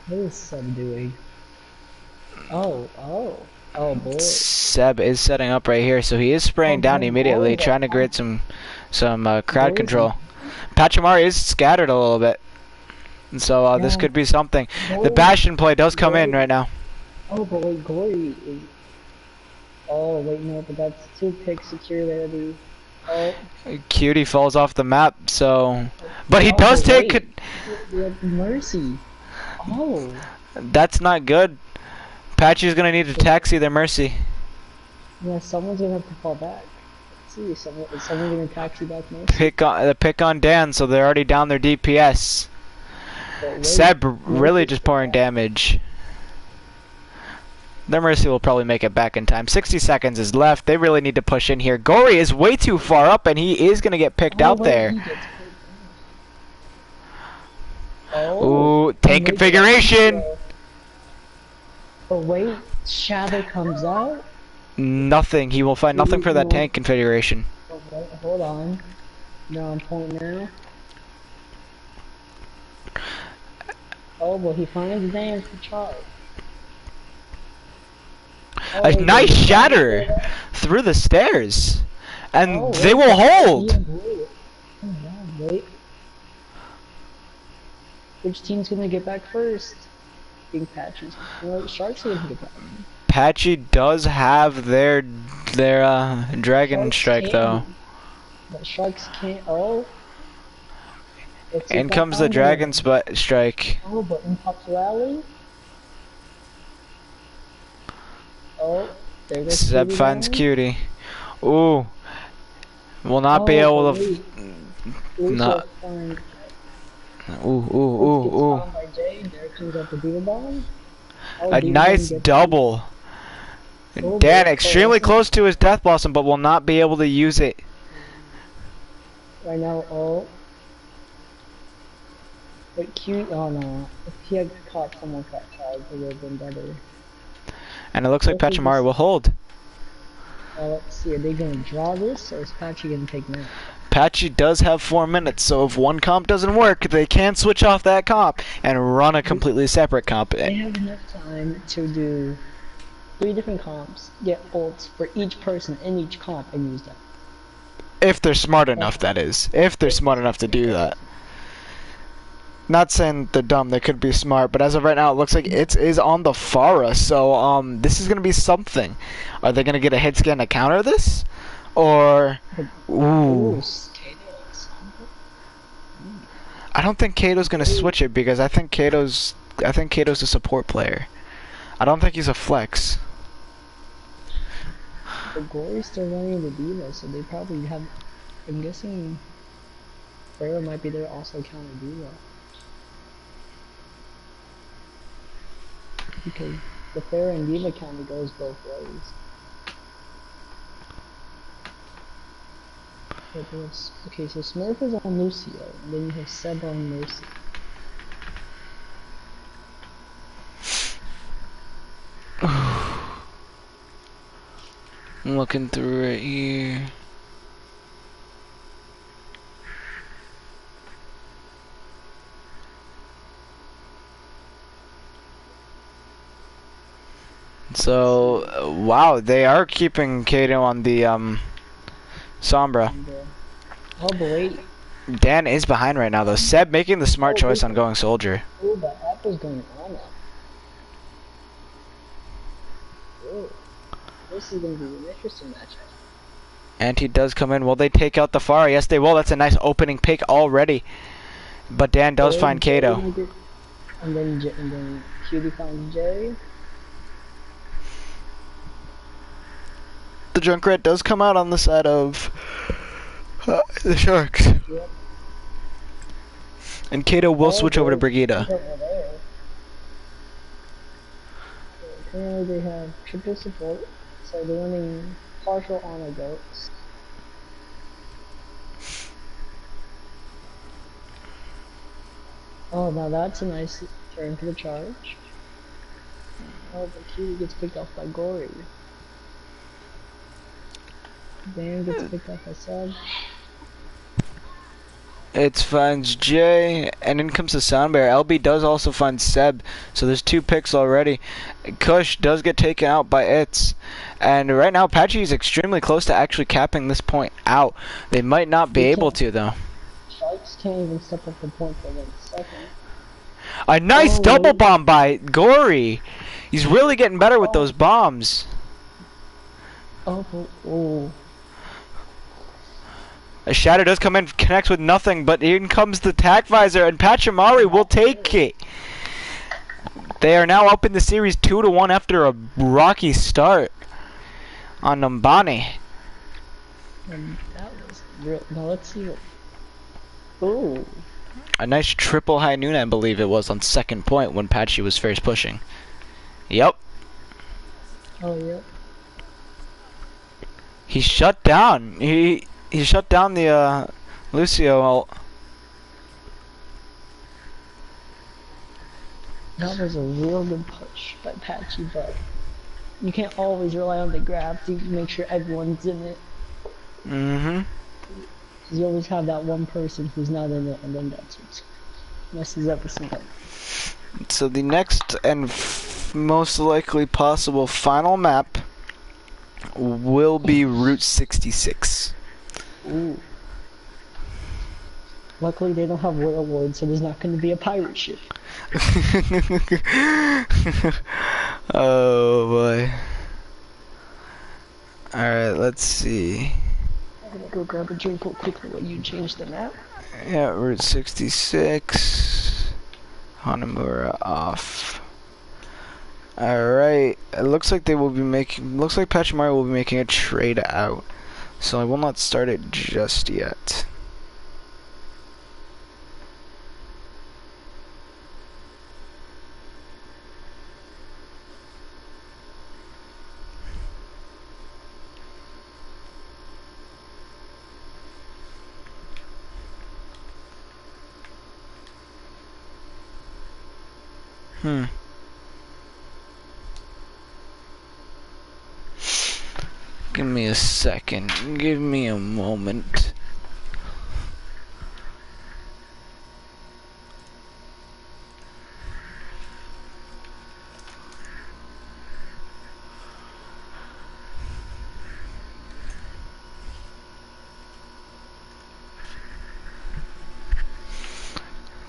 What is Seb doing? Oh boy. Seb is setting up right here, so he is spraying down immediately, trying to create some crowd control. Pachimari is scattered a little bit, and so this could be something. The Bastion play does come in right now. Oh, but wait, Gory is... Oh, wait, no, but that's 2 picks security. Oh. Cutie falls off the map, so... But he does take... Mercy. Oh. That's not good. Patchy's gonna need to taxi their Mercy. Yeah, someone's gonna have to fall back. Let's see, is someone gonna taxi back Mercy? Pick on Dan, so they're already down their DPS. Seb really just pouring damage. Their Mercy will probably make it back in time. 60 seconds is left. They really need to push in here. Gory is way too far up, and he is going to get picked out there. Ooh, tank configuration. But wait, Shadow comes out? Nothing. He will find nothing for that tank configuration. Okay, hold on. No, I'm pointing now. Oh, well, he finds Dan's for charge. A nice shatter through the stairs, and they will hold. Wait. Which team's gonna get back first? Big Patches. Sharks are gonna get back. Patchy does have their Dragon Strike though. But Sharks can't. Oh. In comes the Dragon Strike. Oh, but in Pop's Rally. Oh, there goes Seb finds Cutie. Ooh. Will not be able to... Not... Ooh. A nice double. Dan extremely close to his Death Blossom, but will not be able to use it. Right now, oh, but Q. Oh no, if he had caught someone that charge, it would have been better. And it looks like Hopefully Pachimari this. will hold. Let's see. Are they gonna draw this, or is Patchy gonna take map? Patchy does have 4 minutes, so if one comp doesn't work, they can switch off that comp and run a completely separate comp. They have enough time to do 3 different comps, get ults for each person in each comp, and use them. If they're smart That's enough, that is. If they're smart enough to do that. Not saying they're dumb, they could be smart, but as of right now, it looks like it is on the Pharah, so this is going to be something. Are they going to get a hit scan to counter this? Or... Ooh. I don't think Kato's going to switch it, because I think Kato's a support player. I don't think he's a flex. The Gory's still running the diva, so they probably have. I'm guessing Pharah might be there also counter diva. Because the Pharah and diva counter goes both ways. Okay, so Smurf is on Lucio, and then you have Seb on Mercy. I'm looking through it here. So, wow, they are keeping Kato on the, Sombra. Oh, but wait. Dan is behind right now, though. Seb making the smart choice on going Soldier. Oh, but Apple's going on now. Oh, this is going to be an interesting matchup. And he does come in. Will they take out the Pharah? Yes, they will. That's a nice opening pick already. But Dan does find Kato. And then Cutie finds Jerry. The Junkrat does come out on the side of the Sharks. Yep. And Kato will switch over to Brigida. Currently they have triple support, so they're running partial honor goats. Oh, now that's a nice turn for the charge. Oh, but Cutie gets picked off by Gory. Dan gets picked up by Seb. It finds Jay, and in comes the Soundbear. LB does also find Seb, so there's 2 picks already. Kush does get taken out by Itz, and right now Patchy is extremely close to actually capping this point out. They might not be able to, though. Sharks can't even step up the point for 1 second. A nice double bomb by Gory. He's really getting better with those bombs. Oh. A Shadow does come in, connects with nothing, but in comes the tack visor, and Pachimari will take it. They are now up in the series 2-1 after a rocky start on Numbani. And that was real. Now let's see what. Ooh. A nice triple high noon, I believe it was, on second point when Patchy was first pushing. Yep. Oh, yep. He shut down. He shut down the Lucio ult. That was a real good push by Patchy, but you can't always rely on the grab to make sure everyone's in it. Mm-hmm. Because you always have that one person who's not in it, and then that's what messes everything up. So the next and most likely possible final map will be Route 66. Ooh. Luckily they don't have Royal Ward, so there's not going to be a pirate ship. Oh boy. Alright, let's see. I'm gonna go grab a drink real quickly while you change the map. Yeah, Route 66. Hanamura off. Alright, it looks like they will be making, looks like Pachimari will be making a trade out. So I will not start it just yet. Hmm. Give me a second. Give me a moment.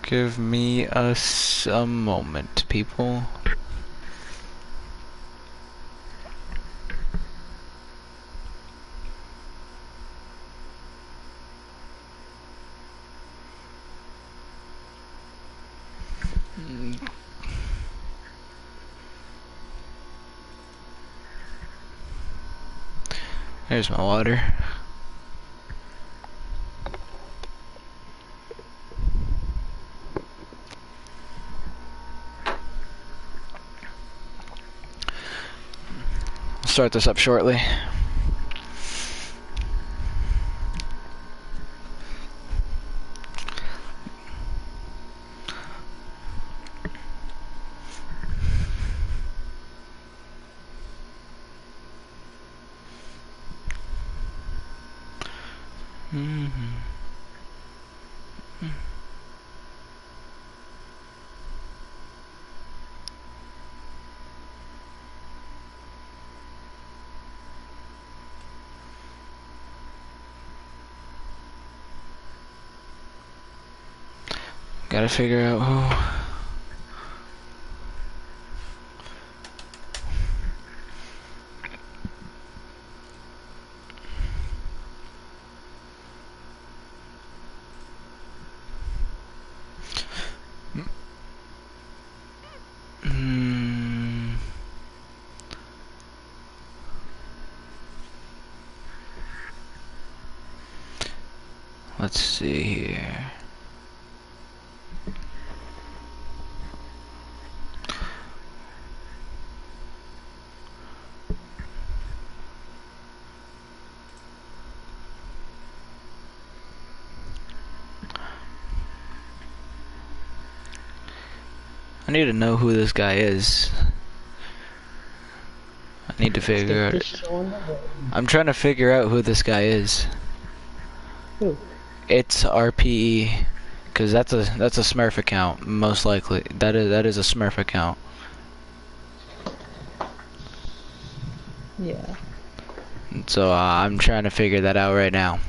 Give me us a moment, people. There's my water. I'll start this up shortly. Gotta figure out who. Let's see here. I need to know who this guy is. I need to figure out. I'm trying to figure out who this guy is. Who? It's RPE, cause that's a Smurf account, most likely. That is a Smurf account. Yeah. So I'm trying to figure that out right now.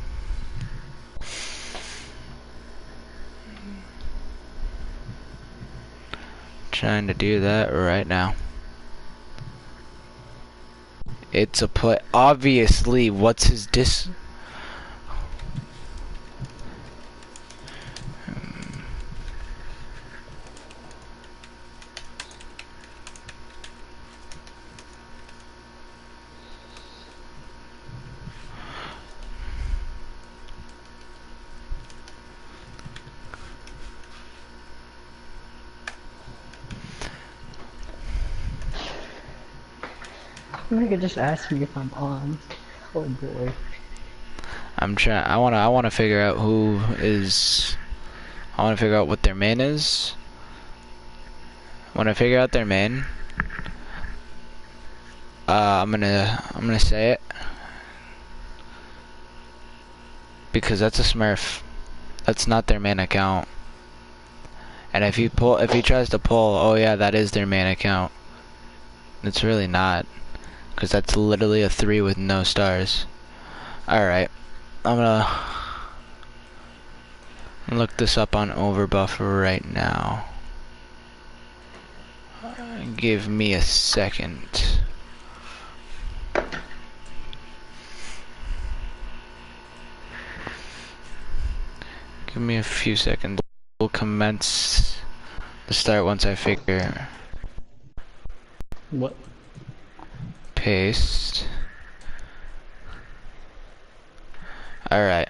Trying to do that right now. It's a play. Obviously, what's his dis? I'm gonna just ask me if I'm on. Oh boy. I'm trying. I wanna figure out who is. I wanna figure out what their main is. When I figure out their main, I'm gonna say it because that's a Smurf. That's not their main account. And if he tries to pull, oh yeah, that is their main account. It's really not, because that's literally a 3 with no stars. Alright, I'm gonna look this up on Overbuff right now. Give me a second. Give me a few seconds. We'll commence the start once I figure. What? Paste. Alright.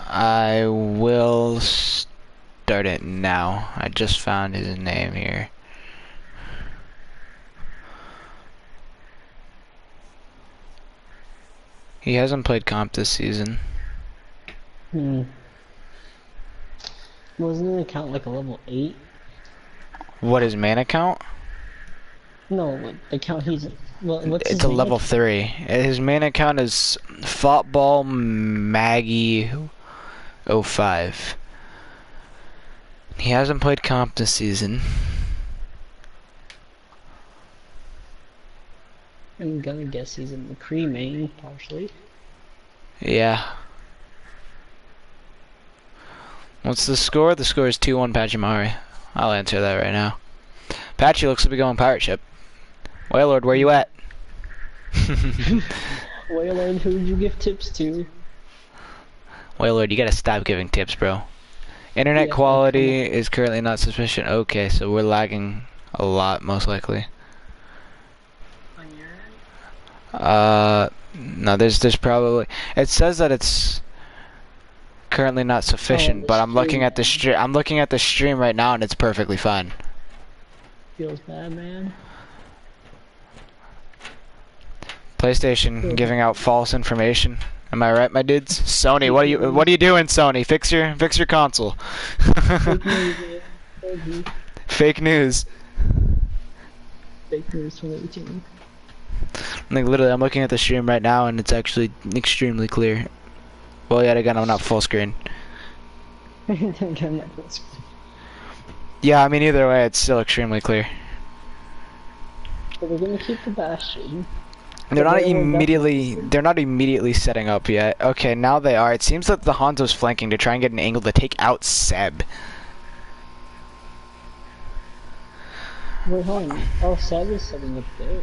I will start it now. I just found his name here. He hasn't played comp this season. Hmm. Wasn't an account like a level 8? What is main account? No, like the account he's. What's It's his a main level account? 3. His main account is Football Maggie 05. He hasn't played comp this season. I'm gonna guess he's a McCree main, partially. Yeah. What's the score? The score is 2-1 Pachimari. I'll answer that right now. Patchy looks to be going pirate ship. Wailord, where you at? Waylon, who would you give tips to? Wailord, you gotta stop giving tips, bro. Internet Yeah, like, come quality is currently not sufficient. Okay, so we're lagging a lot, most likely. on your end? No, there's probably. It says that it's currently not Oh, sufficient, the but I'm looking stream at the man. stream. I'm looking at the stream right now, and it's perfectly fine. Feels bad, man. PlayStation Feels giving out false information. Am I right, my dudes? Sony, what are you doing, Sony? Fix your console. fake news, man. Told you. Fake news. Fake news 2018. Like literally, I'm looking at the stream right now, and it's actually extremely clear. Well, yet again, I'm not full screen. Yeah, I mean either way, it's still extremely clear. So we're gonna keep the Bastion. They're The not Railroad immediately. definitely. They're not immediately setting up yet. Okay, now they are. It seems that the Hanzo's flanking to try and get an angle to take out Seb. Wait, hold on. Oh, Seb is setting up there.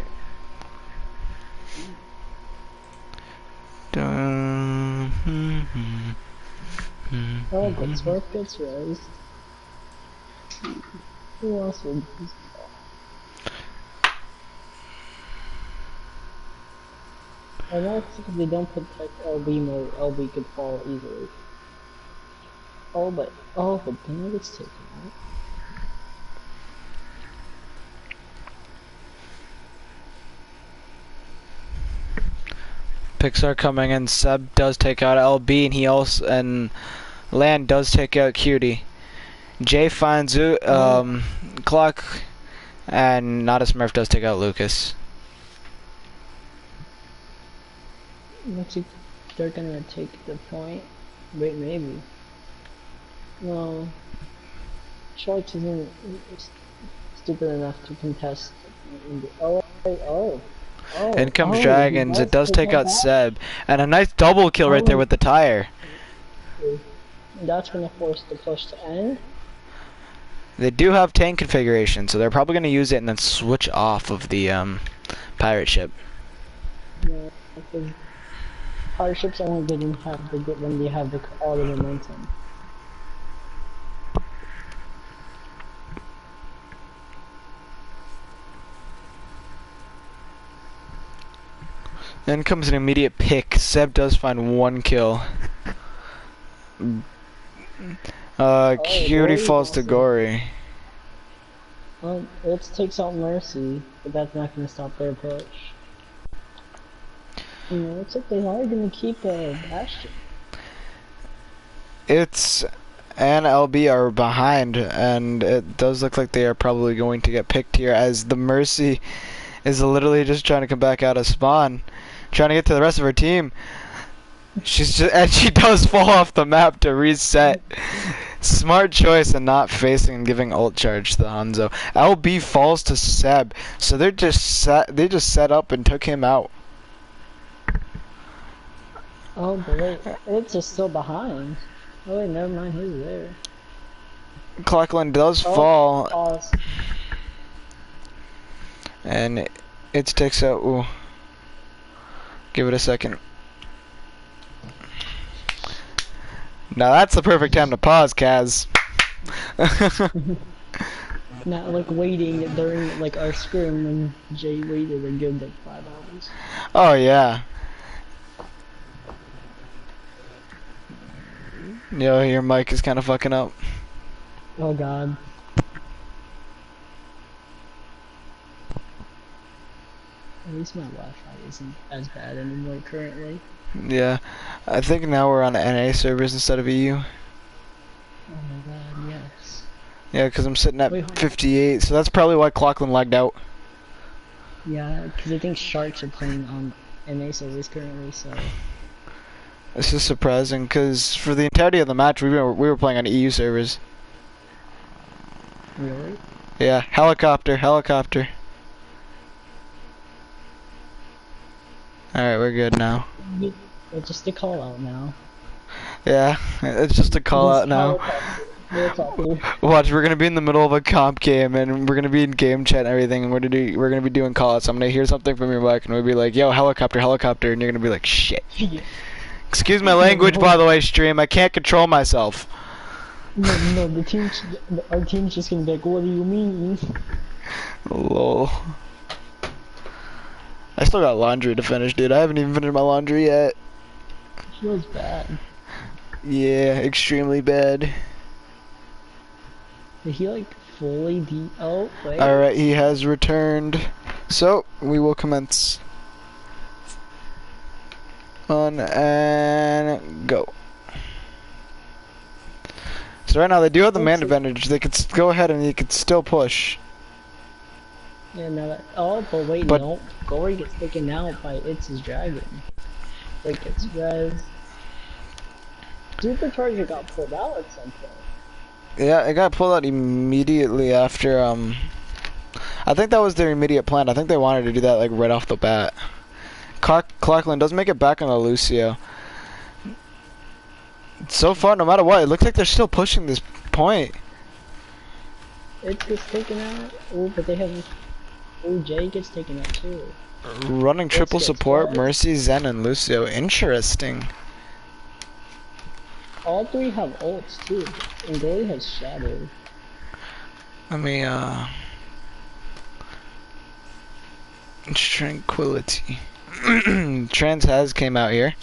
Oh, but Smurf gets raised. Who else would this fall? I know if they don't protect LB mode, LB could fall easily. Oh, but then it gets taken out. Pixar coming in. Seb does take out LB, and he also Land does take out Cutie. Jay finds Clock, and Not a Smurf does take out Lucas. Looks like they're gonna take the point. Wait, maybe. No. Sharks isn't stupid enough to contest. In comes He Dragons. It does does take take out out that. Seb, and a nice double kill right there Oh, with the tire. that's gonna force the push to end. They do have tank configuration, so they're probably going to use it and then switch off of the pirate ship. Yeah, because hardships only didn't have the good when they have all the momentum. Then comes an immediate pick. Seb does find one kill. Cutie Gory falls to also. Gory. It takes out Mercy, but that's not gonna stop their push. Looks like they are gonna keep Bastion. It's and LB are behind, and it does look like they are probably going to get picked here, as the Mercy is literally just trying to come back out of spawn, trying to get to the rest of her team. And she does fall off the map to reset. Smart choice in not facing and giving ult charge to the Hanzo. LB falls to Seb, so they just set up and took him out. Oh, but wait, it's just still behind. Oh wait, never mind, he's there. Clockland does Oh, fall, pause. and it takes out. Ooh. Give it a second. Now that's the perfect time to pause, Kaz. Not like waiting during like our scrim when Jay waited a good like 5 hours. Oh yeah. Yo, your mic is kind of fucking up. Oh god. At least my Wi-Fi isn't as bad anymore currently. Yeah, I think now we're on NA servers instead of EU. Oh my god, yes. Yeah, because I'm sitting at Wait, hold on. 58, so that's probably why Clocklin lagged out. Yeah, because I think Sharks are playing on NA servers currently, so. This is surprising, because for the entirety of the match, we were playing on EU servers. Really? Yeah, helicopter, helicopter. Alright, we're good now. Well, just to call out now. Yeah, it's just a call This out now. helicopter. Helicopter. Watch, we're gonna be in the middle of a comp game, and we're gonna be in game chat and everything, and we're gonna be doing call outs. I'm gonna hear something from your mic, and we'll be like, yo, helicopter, helicopter, and you're gonna be like, shit. Yeah. Excuse my No, language, by the way, stream. I can't control myself. no, our team's just gonna be like, what do you mean? Lol. I still got laundry to finish, dude. I haven't even finished my laundry yet. It feels bad. Yeah, extremely bad. Did he like fully oh, wait. Alright, he has returned. So, we will commence. On and go. So right now they do have the man advantage. They could go ahead and you could still push. Yeah, no, oh, but wait, But no. Gory gets taken out by It's His Dragon. Like, it's res. Supercharger got pulled out at some point. yeah, it got pulled out immediately after I think that was their immediate plan. I think they wanted to do that like right off the bat. Clarkland does make it back on the Lucio. So far, no matter what, it looks like they're still pushing this point. It gets taken out. Oh, but they have. Oh, Jay gets taken out too. Running triple support, close. Mercy, Zen, and Lucio. Interesting. All three have ults too, and Gory has Shadow. Let me, Tranquility. Trans has came out here.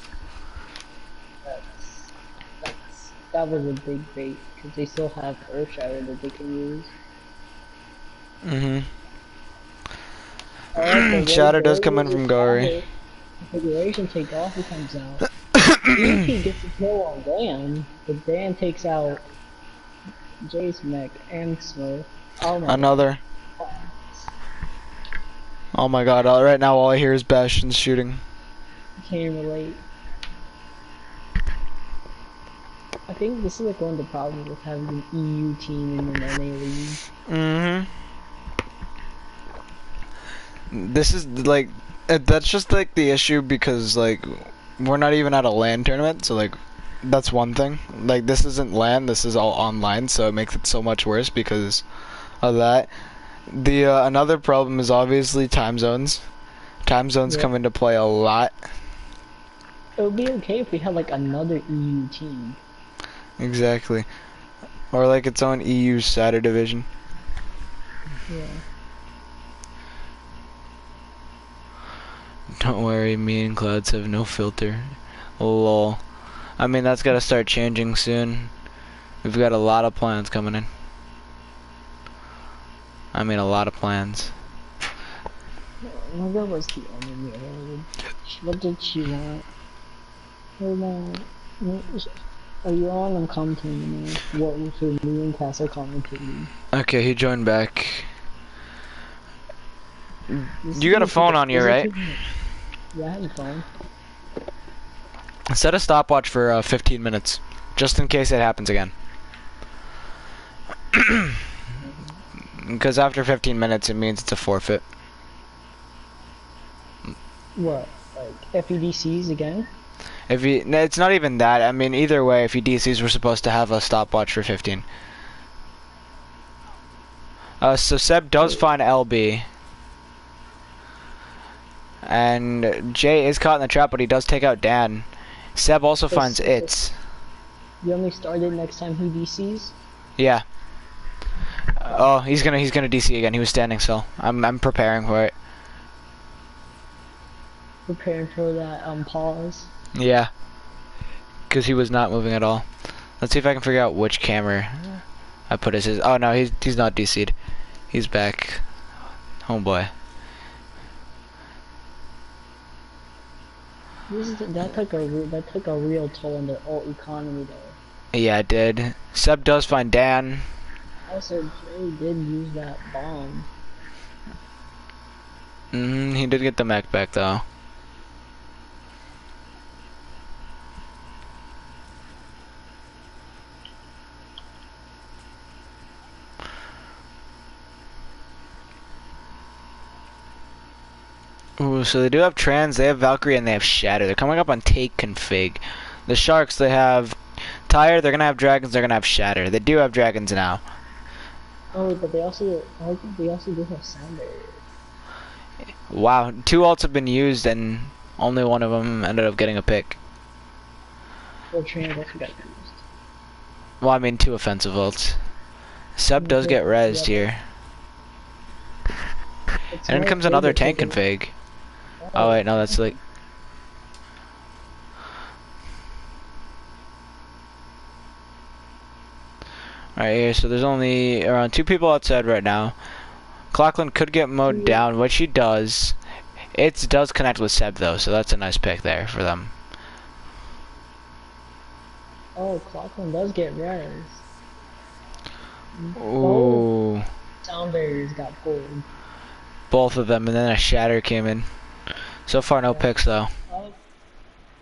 That was a big bait, because they still have Earth Shadow that they can use. Mm-hmm. Shadow does come in from Gori. Configuration take off, he comes out. He gets a kill on Dan, but Dan takes out Jay's mech and Smurf. Oh my Another. God. Oh my god, right now all I hear is Bastion shooting. Can't relate. I think this is like one of the problems with having an EU team in an NA league. Mm-hmm. This is like, that's just like the issue because like, we're not even at a LAN tournament, so like, that's one thing. Like, this isn't LAN, this is all online, so it makes it so much worse because of that. The another problem is obviously time zones. Time zones come into play a lot. It would be okay if we had like another EU team. Exactly. Or like its own EU SATA division. Yeah. Don't worry, me and Clouds have no filter. Lol. I mean, that's gotta start changing soon. We've got a lot of plans coming in. I mean, a lot of plans. My girl was the enemy. What did she want? Hold on. Are you on? I'm commentating. What was her me and Cass are commentating? Okay, he joined back. You got a phone on you, right? Yeah, I have a phone. Set a stopwatch for 15 minutes, just in case it happens again. Because after 15 minutes, it means it's a forfeit. What? Like FEDCs again? If he, no, it's not even that. I mean, either way, if he DCs, we're supposed to have a stopwatch for 15. So Seb does find LB. And Jay is caught in the trap, but he does take out Dan. Seb also finds It's. You only started next time he DCs? Yeah. Oh, he's gonna DC again. He was standing still. I'm preparing for it. Preparing for that pause. Yeah. Because he was not moving at all. Let's see if I can figure out which camera I put as his. Oh no, he's not DC'd. He's back. Oh boy. That took a real toll on the alt economy though. Yeah, it did. Seb does find Dan. Also, Jay did use that bomb. He did get the mech back though. Ooh, so they do have Trans, they have Valkyrie, and they have Shatter. They're coming up on take config. The Sharks, they have Tire, they're gonna have Dragons, they're gonna have Shatter. They do have Dragons now. Oh, but they also, I think they also do have sound barrier. Wow, 2 ults have been used and only one of them ended up getting a pick. Well, Trans also got used. Well, I mean 2 offensive ults. Seb does get rezzed here. It's And then more comes another favorite tank to the- config. Oh wait, no, that's like... Alright, here, so there's only around 2 people outside right now. Clockland could get mowed down, which he does. It does connect with Seb though, so that's a nice pick there for them. Oh, Clockland does get res. Ooh. Sound barriers got pulled. Both of them, and then a Shatter came in. So far, no picks though.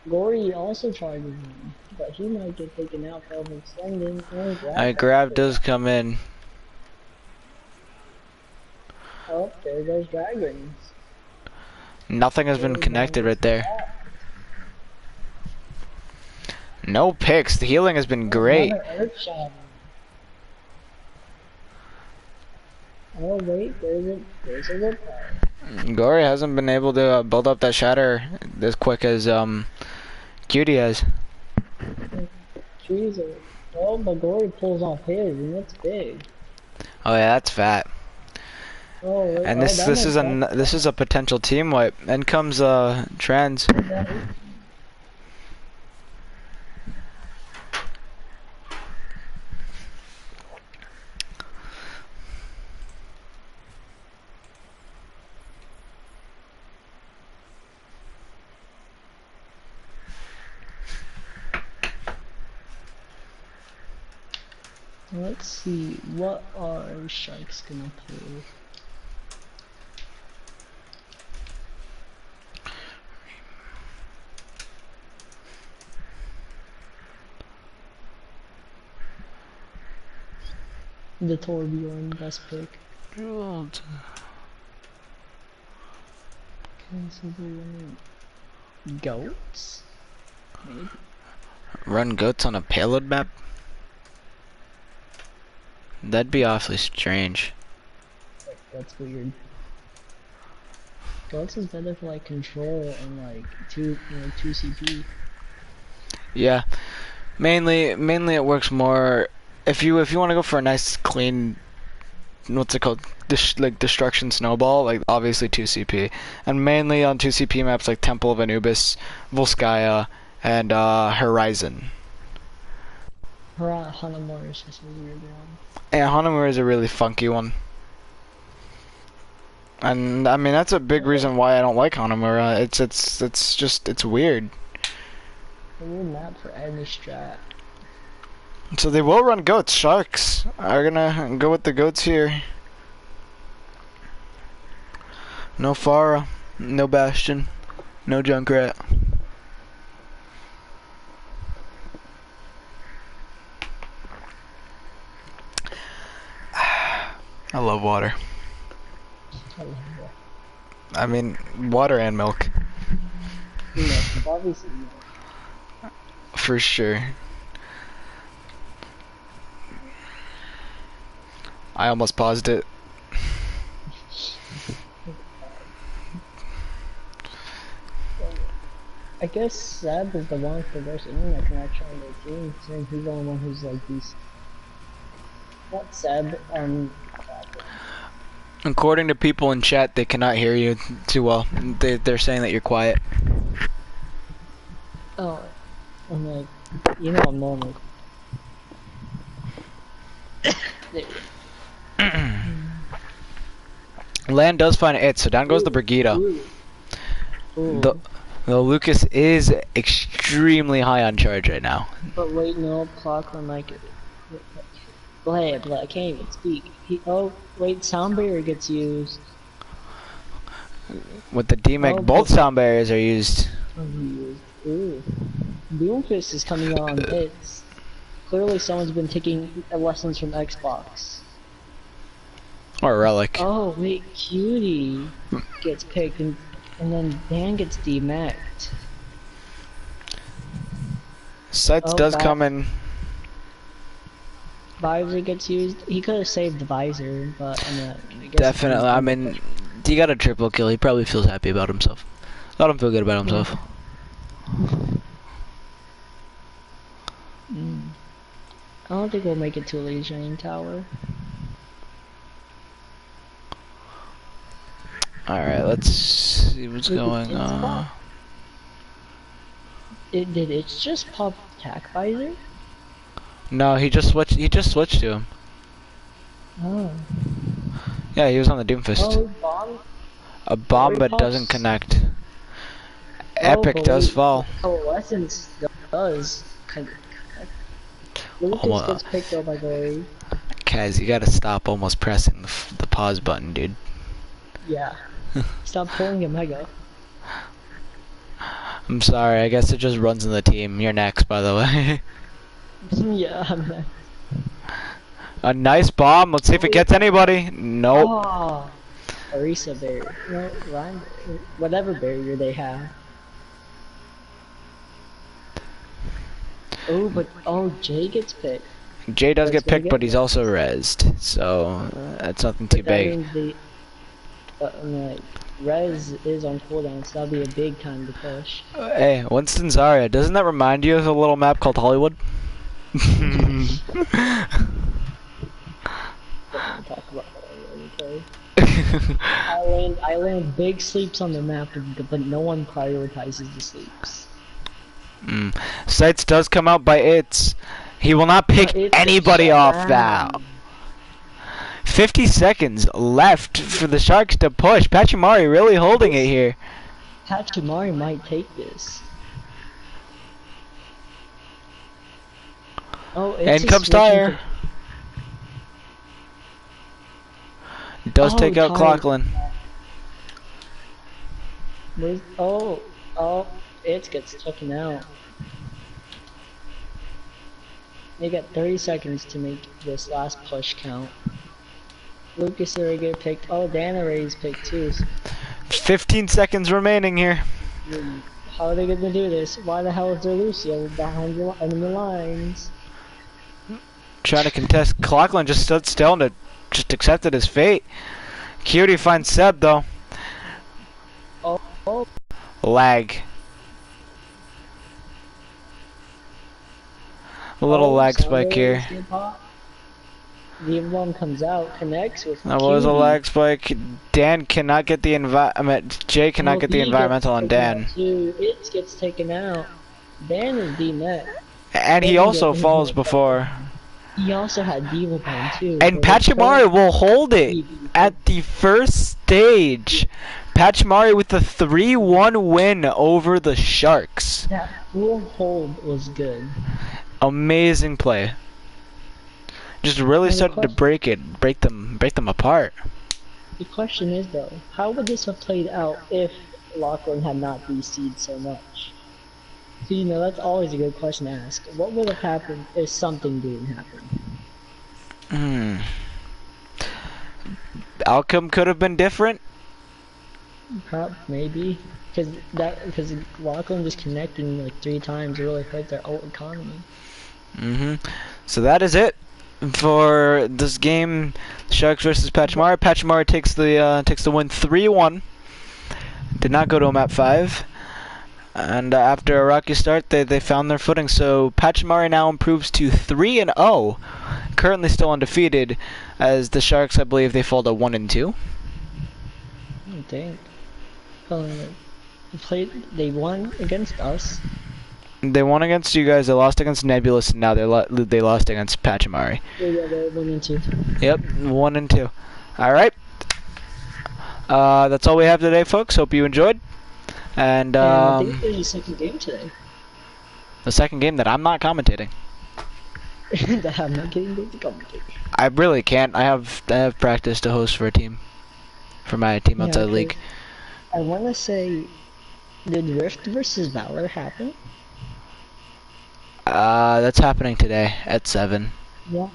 Gory also charges him, but he might get taken out for overextending. Alright, Grab does come in. Oh, there goes Dragons. Nothing has been connected right there. No picks. The healing has been great. Oh wait, there's a rip power. Gory hasn't been able to build up that Shatter as quick as Cutie has. Cutie's a oh, but Gory pulls off his, and it's big. Oh yeah, that's fat. Oh, And this is a potential team wipe. And comes Trans. Let's see, what are Sharks gonna pull? The Torbjorn, best pick. Okay, so they're running goats? Maybe. Run goats on a payload map? That'd be awfully strange. That's weird. Goats is better for like control and like 2 CP. Yeah. Mainly it works more if you want to go for a nice clean, what's it called, like destruction snowball, like obviously 2 CP, and mainly on 2 CP maps like Temple of Anubis, Volskaya, and Horizon. Hanamura is just a weird one. Yeah, Hanamura is a really funky one. And I mean that's a big reason why I don't like Hanamura. It's weird. A weird map for any strat. So they will run goats. Sharks are gonna go with the goats here. No Pharah, no Bastion, no Junkrat. I love water. I love that. I mean, water and milk. No, obviously no. For sure. I almost paused it. I guess Seb is the one with the worst internet connection on their team, since he's the only one who's like these. Not Seb, According to people in chat, they cannot hear you too well. They're saying that you're quiet. oh, I'm like, I'm normal. Land does find it, so down goes the Brigida. Ooh. The Though Lucas is extremely high on charge right now. But wait, no, Clockwork might get. Bleh, I can't even speak. Oh, wait, sound barrier gets used. With the DMAC, Oh, both sound barriers are used. Ooh. Doomfist is coming on hits. Clearly someone's been taking lessons from Xbox. Or Relic. Oh, wait, Cutie gets picked and then Dan gets DMAC'd. Sights does come in. Visor gets used. He could have saved the visor, but I guess Definitely. I mean, he got a triple kill. He probably feels happy about himself. Let him feel good about himself. I don't think we'll make it to Elise Rain Tower. Alright, let's see what's going on. Did it just pop attack visor? No, he just switched to him. Oh. Yeah, he was on the Doomfist. Oh, bomb. A bomb but doesn't connect. Epic does fall. Coalescence does connect. Lucas gets picked up by Glory. Kaz, you gotta stop almost pressing the pause button, dude. Yeah. Stop pulling a mega. I'm sorry, I guess it just runs in the team. You're next, by the way. Yeah, I'm next. A nice bomb. Let's see if it gets anybody. Nope. Oh, Arisa barrier. No, Ryan, whatever barrier they have. Oh, but Jay gets picked. Jay does get picked, but he's also rezzed, so that's nothing too big. Rez is on cooldown, so that'll be a big time to push. Hey, Winston Zarya, doesn't that remind you of a little map called Hollywood? Talk about that, okay? I land big sleeps on the map, but no one prioritizes the sleeps. Sights does come out by its. He will not pick anybody off that. 50 seconds left for the Sharks to push. Pachimari really holding it here. Pachimari might take this. Oh, and comes Tyre. Does take out Clocklin. It gets taken out. They got 30 seconds to make this last push count. Lucas already get picked. Oh, Dan already's picked too. 15 seconds remaining here. How are they gonna do this? Why the hell is there Lucio behind the enemy lines? Trying to contest. Clocklin just stood still and just accepted his fate. Cutie finds Seb though. Oh. Lag. A little lag spike here. The bomb comes out, connects with. That was a lag spike. Dan cannot get the Jay cannot get the environmental on Dan. It gets taken out. Dan is D-net. And he also falls before. He also had Diva Bomb too. And Pachimari will hold it at the first stage. Pachimari with the 3-1 win over the Sharks. That full hold was good. Amazing play. Just really started to break them apart. The question is though, how would this have played out if Lachlan had not DC'd so much? So that's always a good question to ask. What would have happened if something didn't happen? Outcome could have been different. Maybe. Because Lachlan just connecting like 3 times really hurt their whole economy. So that is it for this game, Sharks versus Pachimari. Pachimari takes the win 3-1. Did not go to a map 5. And after a rocky start, they found their footing. So Pachimari now improves to 3-0, currently still undefeated. As the Sharks, I believe, they fall to 1-2. I think. They won against us. They won against you guys. They lost against Nebulous, and now they lost against Pachimari. Yeah, they're 1-2. Yep, 1-2. All right. That's all we have today, folks. Hope you enjoyed. And And I think there's a second game today. the second game that I'm not commentating. That I'm not getting paid to commentate. I really can't. I have practice to host for a team, for my team Yeah, outside because league. I want to say, did Rift versus Valor happen? That's happening today at 7. Yeah.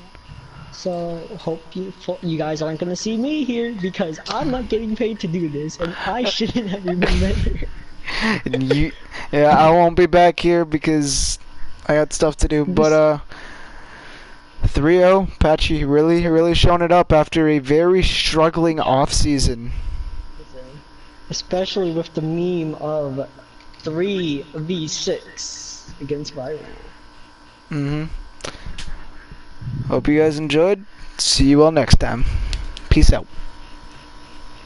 So hope you guys aren't gonna see me here because I'm not getting paid to do this, and I shouldn't have even been there. And yeah, I won't be back here because I got stuff to do. This, But 3-0, Patchy really showing it up after a very struggling off season. especially with the meme of 3v6 against Rival. Hope you guys enjoyed. See you all next time. Peace out.